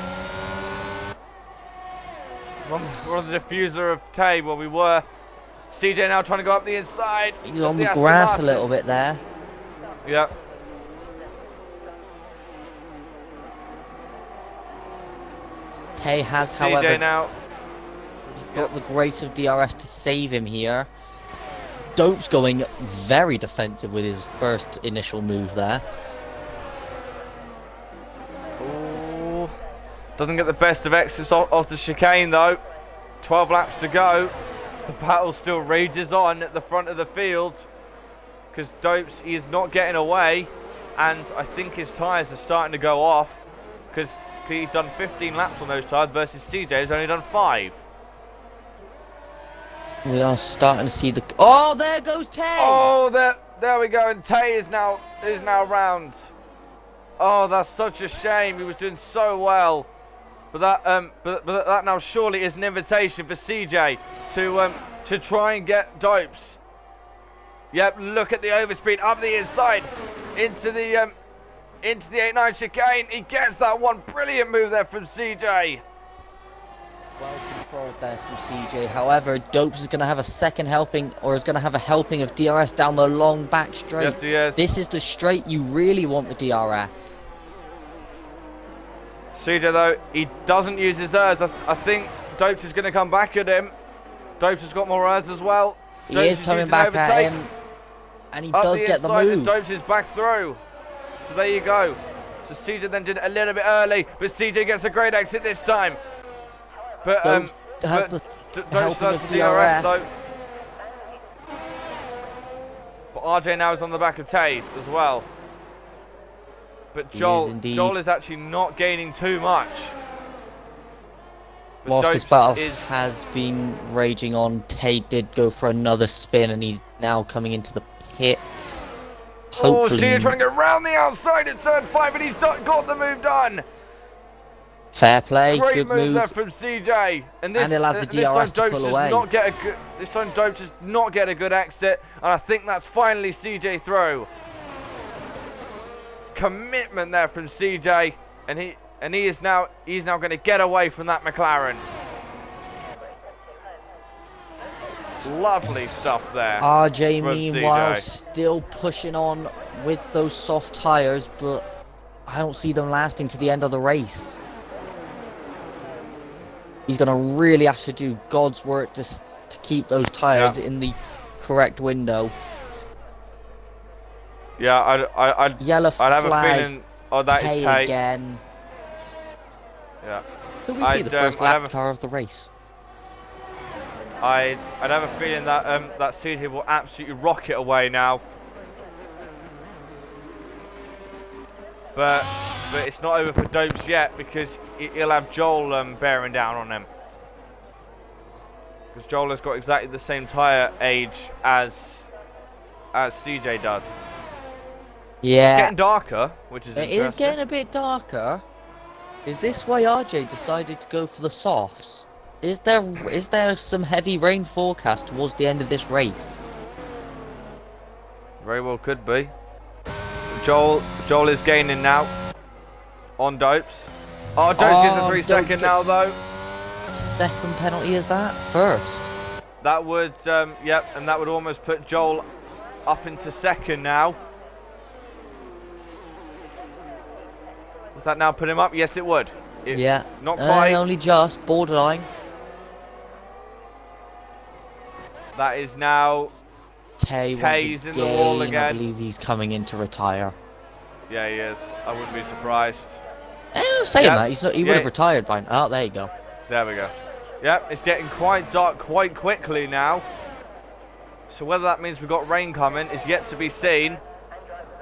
We're on the diffuser of Tay where we were. CJ now trying to go up the inside. he's on of the Aston grass a Martin. little bit there. Yep. Tay has, CJ however, now. got the grace of DRS to save him here. Dope's going very defensive with his first initial move there. Ooh. Doesn't get the best of exits off the chicane though. 12 laps to go. The battle still rages on at the front of the field. Because Dopes, he is not getting away. And I think his tyres are starting to go off. Because he's done 15 laps on those tyres versus CJ has only done 5. We are starting to see the... Oh, there goes Tay! Oh, there we go. And Tay is now round. Oh, that's such a shame. He was doing so well. But that now surely is an invitation for CJ to try and get Dopes. Yep, look at the overspeed up the inside into the 8-9 chicane. He gets that one. Brilliant move there from CJ. Well controlled there from CJ. However, Dopes is going to have a second helping, or is going to have a helping of DRS down the long back straight. Yes, he is. This is the straight you really want the DRS. CJ though, he doesn't use his ERS. I think Dopes is going to come back at him. Dopes has got more ERS as well. He Dopes is coming back at him, and he does get the move. And Dopes is back through. So there you go. So CJ then did it a little bit early, but CJ gets a great exit this time. But Dopes has the Dopes helping does of the DRS though. DRS. But RJ now is on the back of Taze as well. But He Joel is indeed. Joel is actually not gaining too much. But Whilst this Dopes battle is has been raging on, Tay did go for another spin, and he's now coming into the pits. Hopefully, CJ trying to get around the outside at turn 5, and he's got the move done. fair play, Great good move move. there from CJ. And And he'll have the DRS to pull away. This time Dopes does not get a good exit, and I think that's finally CJ through. Commitment there from CJ, and he's now going to get away from that McLaren. Lovely stuff there. RJ from meanwhile CJ. still pushing on with those soft tyres, but I don't see them lasting to the end of the race. He's going to really have to do God's work to keep those tyres in the correct window. Yeah, Yellow I'd have a flag, feeling. Oh, that is Tay Tay. again. Yeah. Could we see the first lap car of the race? I'd have a feeling that that CJ will absolutely rocket away now. But it's not over for Dopes yet, because he'll have Joel bearing down on him. Because Joel has got exactly the same tyre age as CJ does. Yeah. It's getting darker, which is It interesting. is getting a bit darker. Is this why RJ decided to go for the softs? Is there some heavy rain forecast towards the end of this race? Very well could be. Joel is gaining now on Dopes. Oh, Dopes gets a 3 Dopes second now though. Second penalty is that? First. That would, yep, and that would almost put Joel up into second now. Would that now put him up? Yes, it would. Yeah. Not quite. Only just borderline. That is now. Tay's in the wall I again. believe he's coming in to retire. Yeah, he is. I wouldn't be surprised. Saying Yep. that, he would Yeah. have retired by now. Oh, there you go. There we go. Yep, it's getting quite dark quite quickly now. So whether that means we've got rain coming is yet to be seen.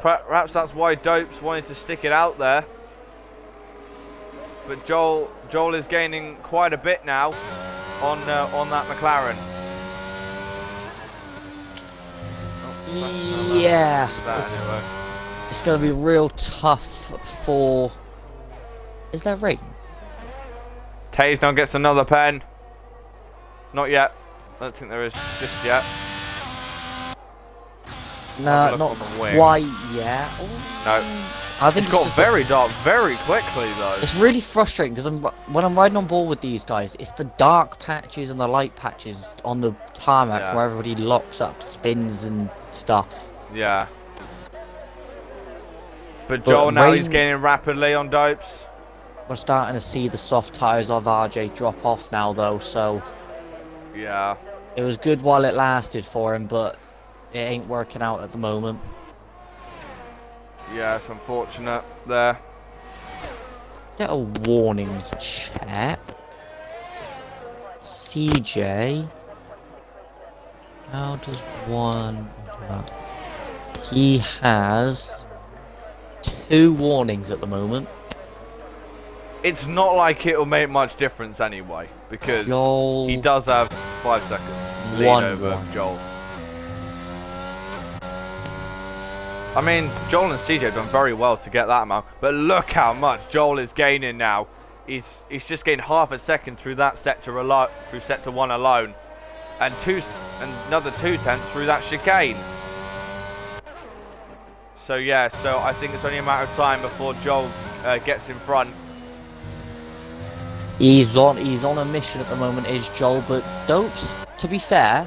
Perhaps that's why Dopes wanted to stick it out there. But Joel is gaining quite a bit now on that McLaren. Yeah. That anyway. It's going to be real tough for... Is there rain? Taze now gets another pen. Not yet. I don't think there is just yet. No, Have a not look on the wing. quite yet. No. I think It's got just very dark very quickly though. It's really frustrating because when I'm riding on board with these guys, it's the dark patches and the light patches on the tarmac Yeah. where everybody locks up, spins and stuff. Yeah. But Joel now he's rain- gaining rapidly on Dopes. We're starting to see the soft tyres of RJ drop off now though, so Yeah. it was good while it lasted for him, but it ain't working out at the moment. Yeah, it's unfortunate there. Get a warnings check. CJ. How does one do that? He has 2 warnings at the moment. It's not like it'll make much difference anyway, because Joel, he does have 5 seconds lead one over warning. Joel. I mean, Joel and CJ have done very well to get that amount, but look how much Joel is gaining now. He's just gained half a second through that sector alone, through sector 1 alone, and another 0.2 through that chicane. So yeah, so I think it's only a matter of time before Joel gets in front. He's on a mission at the moment, is Joel, but Dopes, to be fair,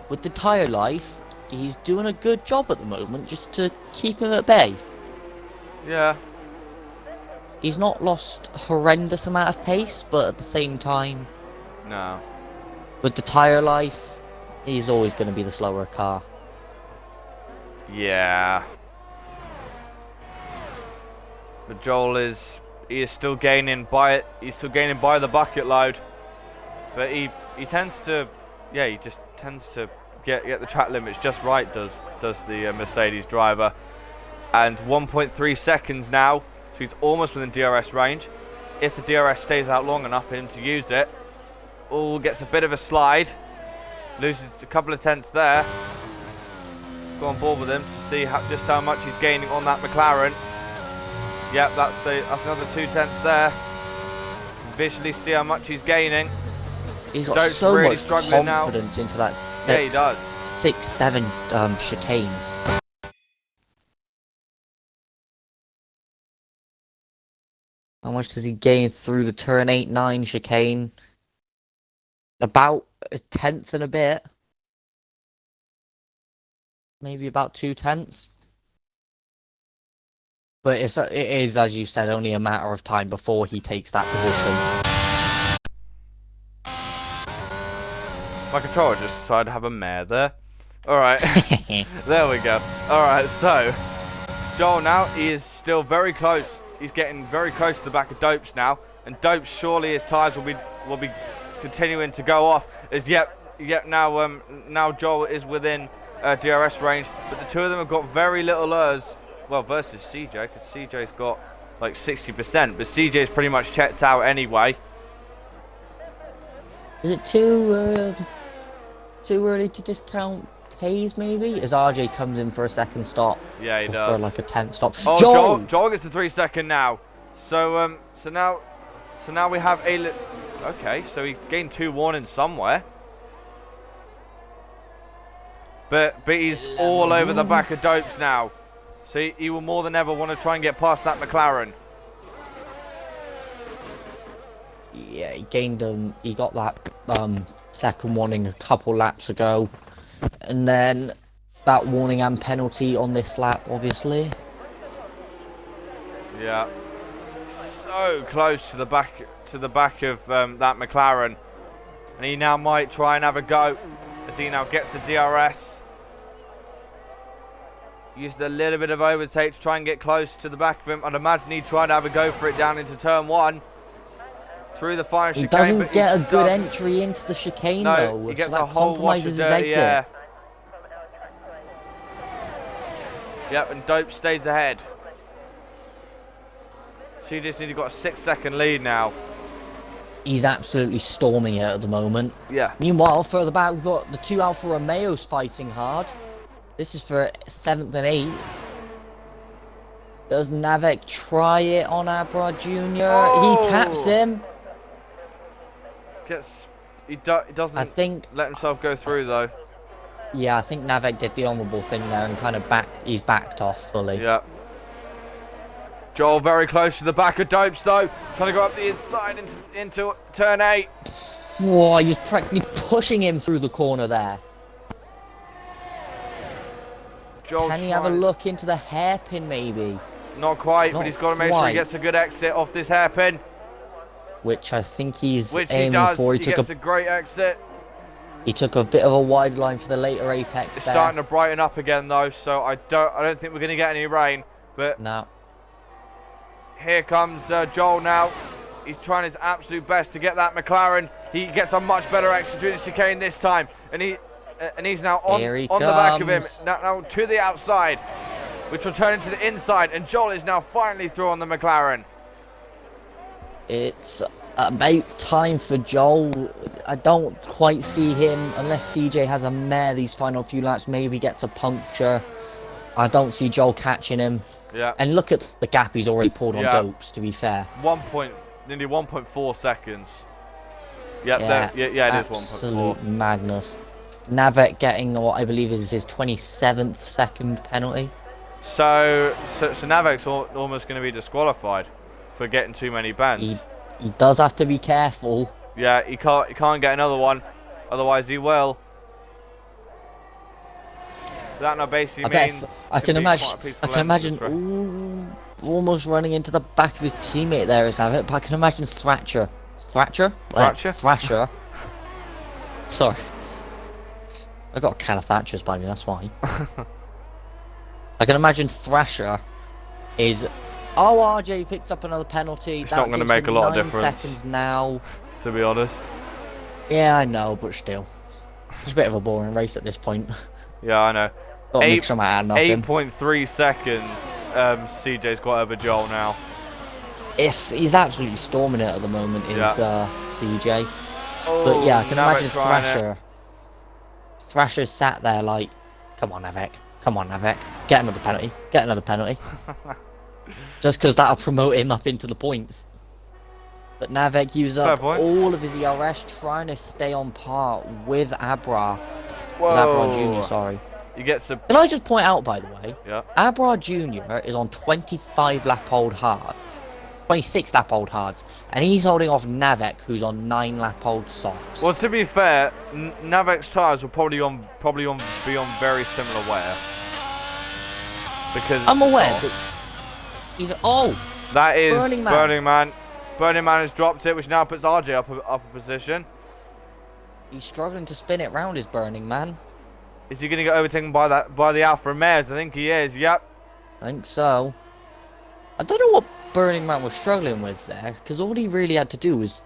with the tyre life, he's doing a good job at the moment just to keep him at bay. Yeah. He's not lost a horrendous amount of pace, but at the same time, No. with the tyre life, he's always going to be the slower car. Yeah. But Joel he is still gaining by it. He's still gaining by the bucket load. But he tends to, yeah, he just tends to get the track limits just right. Does the Mercedes driver. And 1.3 seconds now, so he's almost within DRS range. If the DRS stays out long enough for him to use it, oh, gets a bit of a slide, loses a couple of tenths there. Go on board with him to see just how much he's gaining on that McLaren. Yep, that's another 2/10 there. Visually see how much he's gaining. He's got Dope's so really much struggling now. confidence into that Yeah, he does. 6-7 chicane. How much does he gain through the turn 8-9 chicane? About 1/10 and a bit. Maybe about 2/10. But it is, as you said, only a matter of time before he takes that position. My controller just decided to have a mare there. Alright, there we go. Alright, so Joel now, he is still very close. He's getting very close to the back of Dopes now. And Dopes, surely his tyres will be continuing to go off. As yet now Joel is within DRS range. But the two of them have got very little well, versus CJ, because CJ's got like 60%, but CJ's pretty much checked out anyway. Is it too early to discount Hayes, maybe? As RJ comes in for a second stop. Yeah, he For does. like a 10th stop. Oh, Joel! Joel gets the 3 second now. So now we have a okay, so he gained 2 warnings somewhere. But he's all over the back of Dopes now. So he will more than ever want to try and get past that McLaren. Yeah, he got that second warning a couple laps ago. And then that warning and penalty on this lap, obviously. Yeah. So close to the back of that McLaren. And he now might try and have a go as he now gets the DRS. Used a little bit of overtake to try and get close to the back of him. I'd imagine he'd try to have a go for it down into turn 1. Through the final He chicane. doesn't get a good entry into the chicane, though. No, he so gets that a whole wash of compromises his dirty exit. air. Yep, and Dope stays ahead. So you just nearly got a 6-second lead now. He's absolutely storming it at the moment. Yeah. Meanwhile, further back, we've got the 2 Alfa Romeos fighting hard. This is for 7th and 8th. Does Navek try it on Abra Jr.? Oh! He taps him. He doesn't I think, let himself go through though. yeah, I think Navek did the honourable thing there and kind of he's backed off fully. Yeah. Joel very close to the back of Dopes though. Trying to go up the inside into turn 8. Whoa, you're practically pushing him through the corner there. Joel Can he have a look into the hairpin maybe? Not quite, but Not he's got to make sure he quite. gets a good exit off this hairpin. Which I think he's Which he aiming does. for. He gets a great exit. He took a bit of a wide line for the later apex It's there. starting to brighten up again though, so I don't think we're going to get any rain. But No. Here comes Joel now. He's trying his absolute best to get that McLaren. He gets a much better exit through the chicane this time, and he's now on the back of him. Now to the outside, which will turn into the inside, and Joel is now finally through on the McLaren. It's about time for Joel. I don't quite see him, unless CJ has a mare these final few laps, maybe gets a puncture. I don't see Joel catching him. Yeah. And look at the gap he's already pulled on dopes, to be fair. Nearly 1.4 seconds. Yep, Yeah, it is 1.4. Absolute madness. Navet getting what I believe is his 27th second penalty. So Navek's almost going to be disqualified for getting too many bans. He does have to be careful. Yeah, he can't get another one, otherwise he will. That now basically means I can imagine almost running into the back of his teammate there as Navet, but I can imagine Thrasher. Sorry. I got a can of Thatchers by me, that's why. I can imagine Thrasher is... Oh, RJ picks up another penalty. It's not going to make a lot of difference. 9 seconds now. To be honest. Yeah, I know, but still. It's a bit of a boring race at this point. Yeah, I know. 8.3 seconds. CJ's got over Joel now. He's absolutely storming it at the moment, CJ. Oh, but yeah, I can Navet imagine Thrasher. Thrasher sat there like, come on, Navet. Come on, Navet. Get another penalty. Get another penalty. Just because that'll promote him up into the points. But Navet used up all of his ERS trying to stay on par with Abra. Abra Jr., sorry. He gets a... Can I just point out, by the way, yeah. Abra Jr. is on 25 lap old hard, 26 lap old hards, and he's holding off Navek, who's on 9 lap old softs. Well, to be fair, Navek's tyres will probably be on very similar wear. Because I'm aware that even that is Burning Man. Burning Man has dropped it, which now puts RJ up a position. He's struggling to spin it round his Burning Man. Is he going to get overtaken by the Alpha Mares? I think he is. Yep. I think so. I don't know what Burning Man was struggling with there, because all he really had to do was...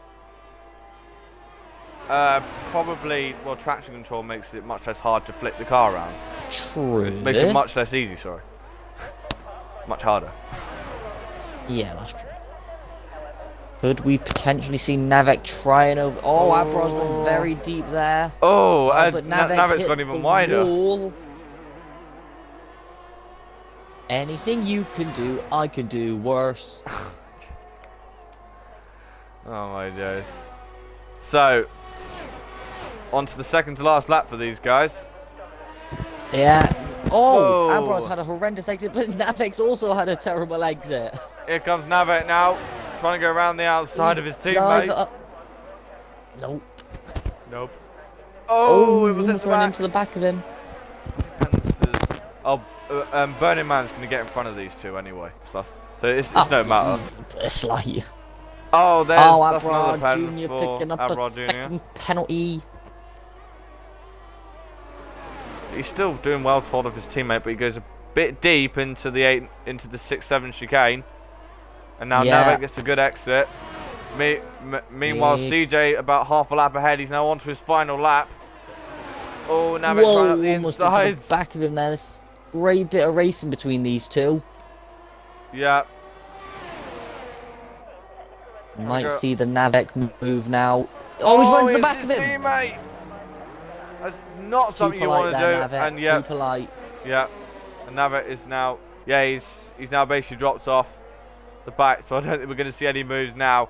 probably, well, traction control makes it much less hard to flip the car around. True. Makes it much less easy, sorry. Much harder. Yeah, that's true. Could we potentially see Navek trying over... Oh, Abra's gone very deep there. Oh, but Navek's gone even wider. Wall. Anything you can do, I can do worse. Oh my days. So, on to the second to last lap for these guys. Yeah. Oh, Whoa. Abra's had a horrendous exit, but Navek's also had a terrible exit. Here comes Navek now, trying to go around the outside of his teammate. Nope. Nope. Oh, it was almost run into the back of him. Oh, Burning Man's going to get in front of these two anyway, so it's no matter. It's like... Oh, that's Abra another pen Jr. for picking up Abra a Jr. second penalty. He's still doing well to hold off his teammate, but he goes a bit deep into the 6-7 chicane, and now Navek gets a good exit. Meanwhile, CJ about half a lap ahead. He's now on to his final lap. Oh, Navek trying up the inside. Into the back of him there. There's a great bit of racing between these two. Yeah. Might see the Navek move now. Oh, he's running to the back of him. Teammate. That's not something you want to do. Navek. And yeah, too polite. Yeah. And Navek is now, he's now basically dropped off the back, so I don't think we're going to see any moves now.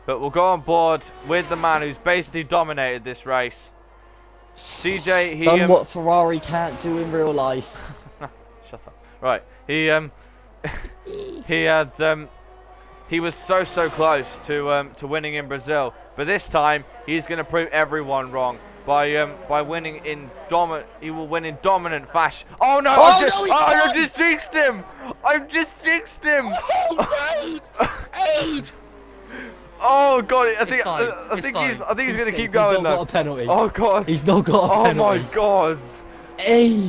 But we'll go on board with the man who's basically dominated this race. CJ, he done what Ferrari can't do in real life. Shut up. Right, he was so close to winning in Brazil, but this time he's going to prove everyone wrong by winning in He will win in dominant fashion. Oh no! I just jinxed him! I've just jinxed him! Oh god! I think he's going to keep going though. He's not got a penalty. Oh god! He's not got a penalty. Oh my god! Hey!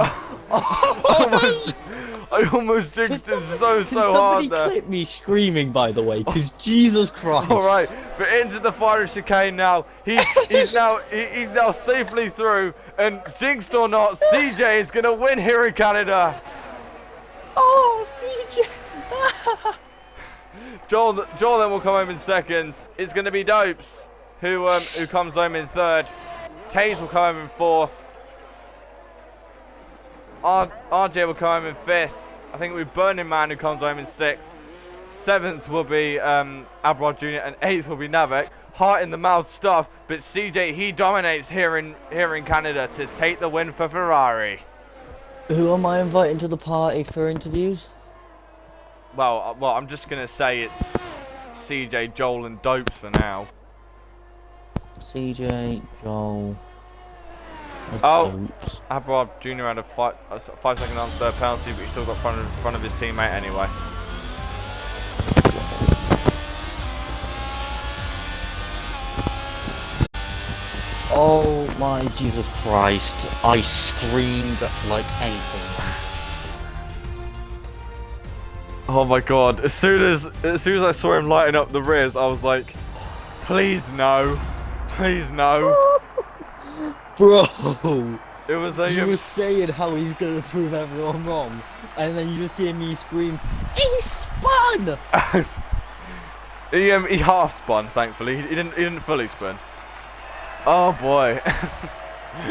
I almost jinxed him so Can hard somebody there. clip me screaming, by the way? Because Jesus Christ. All right, but into the final chicane now. He's now safely through, and jinxed or not, CJ is gonna win here in Canada. Oh, CJ! Joel then will come home in second. It's gonna be Dopes who comes home in third. Taze will come home in fourth. RJ will come home in fifth. I think it'll be Burning Man who comes home in sixth. Seventh will be Abrod Jr. and eighth will be Navek. Heart in the mouth stuff, but CJ, he dominates here in Canada to take the win for Ferrari. Who am I inviting to the party for interviews? Well, I'm just gonna say it's CJ, Joel, and Dopes for now. CJ, Joel. Oh, Dopes. Abrod Jr. had a 5-second unfair penalty, but he still got front of his teammate anyway. Oh my Jesus Christ! I screamed like anything. Oh my God! As soon as I saw him lighting up the rears, I was like, please no, please no. Bro, It was like you were saying how he's gonna prove everyone wrong, and then you just hear me scream, "He spun!" he half spun, thankfully. He didn't fully spin. Oh boy.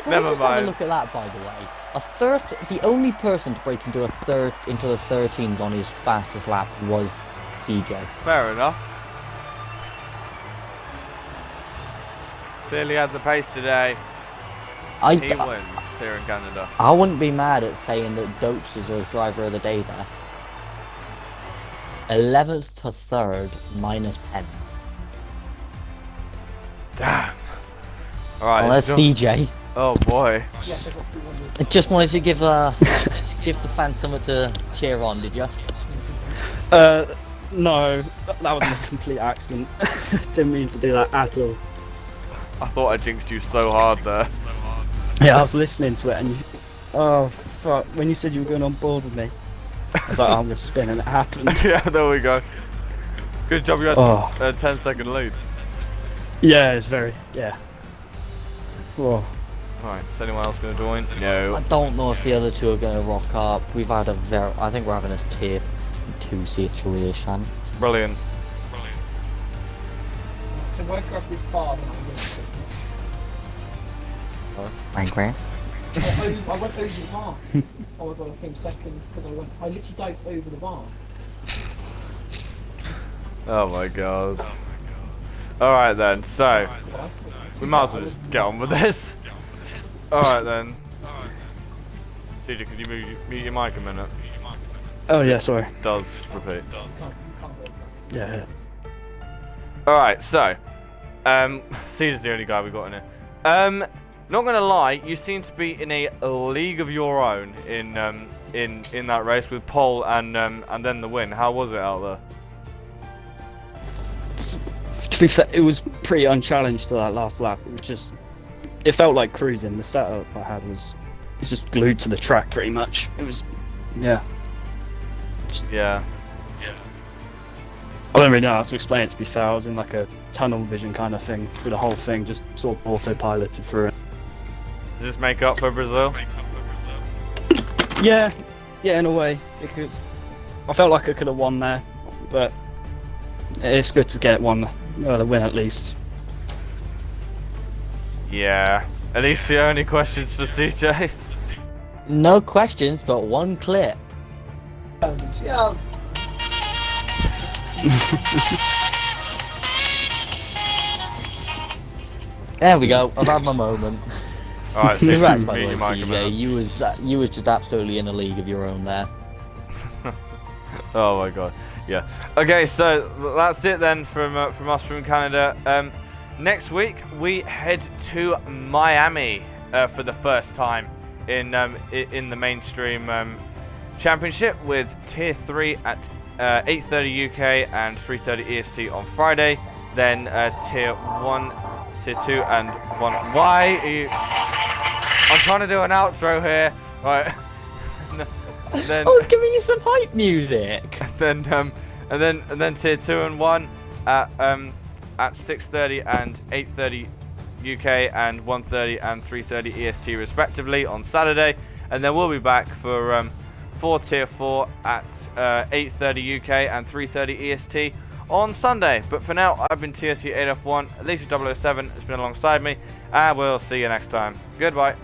Never Just have a mind. look at that, by the way. The only person to break into the 13s on his fastest lap was CJ. Fair enough. Clearly had the pace today. He wins here in Canada. I wouldn't be mad at saying that Dopes is the driver of the day there. 11th to 3rd, minus 10. Damn. Alright. Oh, that's CJ. Oh boy. I just wanted to give the fans something to cheer on, did you? No, that was a complete accident. Didn't mean to do that at all. I thought I jinxed you so hard there. Yeah, I was listening to it and oh fuck, when you said you were going on board with me, I was like, oh, I'm gonna spin, and it happened. Yeah, there we go. Good job you had Oh. a 10-second lead. Yeah, it's very, yeah. Whoa. Alright, is anyone else going to join? No. I don't know if the other two are going to rock up. I think we're having a tier 2 situation. Brilliant. So Minecraft is far now. Minecraft? I went over the bar. Oh my god, I came second because I literally dived over the bar. Oh my God. Alright then, so we might as well just get on with this. Alright then. CJ, could you mute your mic a minute? Oh yeah, sorry. Does repeat. You can't go. Yeah. Alright, so CJ's the only guy we got in here. Not gonna lie, you seem to be in a league of your own in that race with pole and then the win. How was it out there? To be fair, it was pretty unchallenged to that last lap. It felt like cruising. The setup I had was just glued to the track pretty much. It was, yeah. Yeah. I don't really know how to explain it, to be fair. I was in like a tunnel vision kind of thing through the whole thing, just sort of autopiloted through it. Does this make up for Brazil? Yeah, in a way. I felt like I could have won there, but it's good to get the win at least. Yeah. At least the only questions to CJ. No questions, but one clip. Yes. There we go. I've had my moment. Alright, Congrats, CJ, by the mute way, your mic a CJ. minute. You was just absolutely in a league of your own there. Oh my God. Yeah. Okay, so that's it then from us from Canada. Next week we head to Miami for the first time in the mainstream championship with Tier 3 at 8:30 UK and 3:30 EST on Friday. Then Tier 1, Tier 2, and 1. Why are you? I'm trying to do an outro here. Right. And then, I was giving you some hype music. and then tier 2 and 1 at 6:30 and 8:30 UK and 1:30 and 3:30 EST respectively on Saturday, and then we'll be back for tier 4 at 8:30 UK and 3:30 EST on Sunday. But for now, I've been TRT 8F1, Lisa 007 has been alongside me, and we'll see you next time. Goodbye.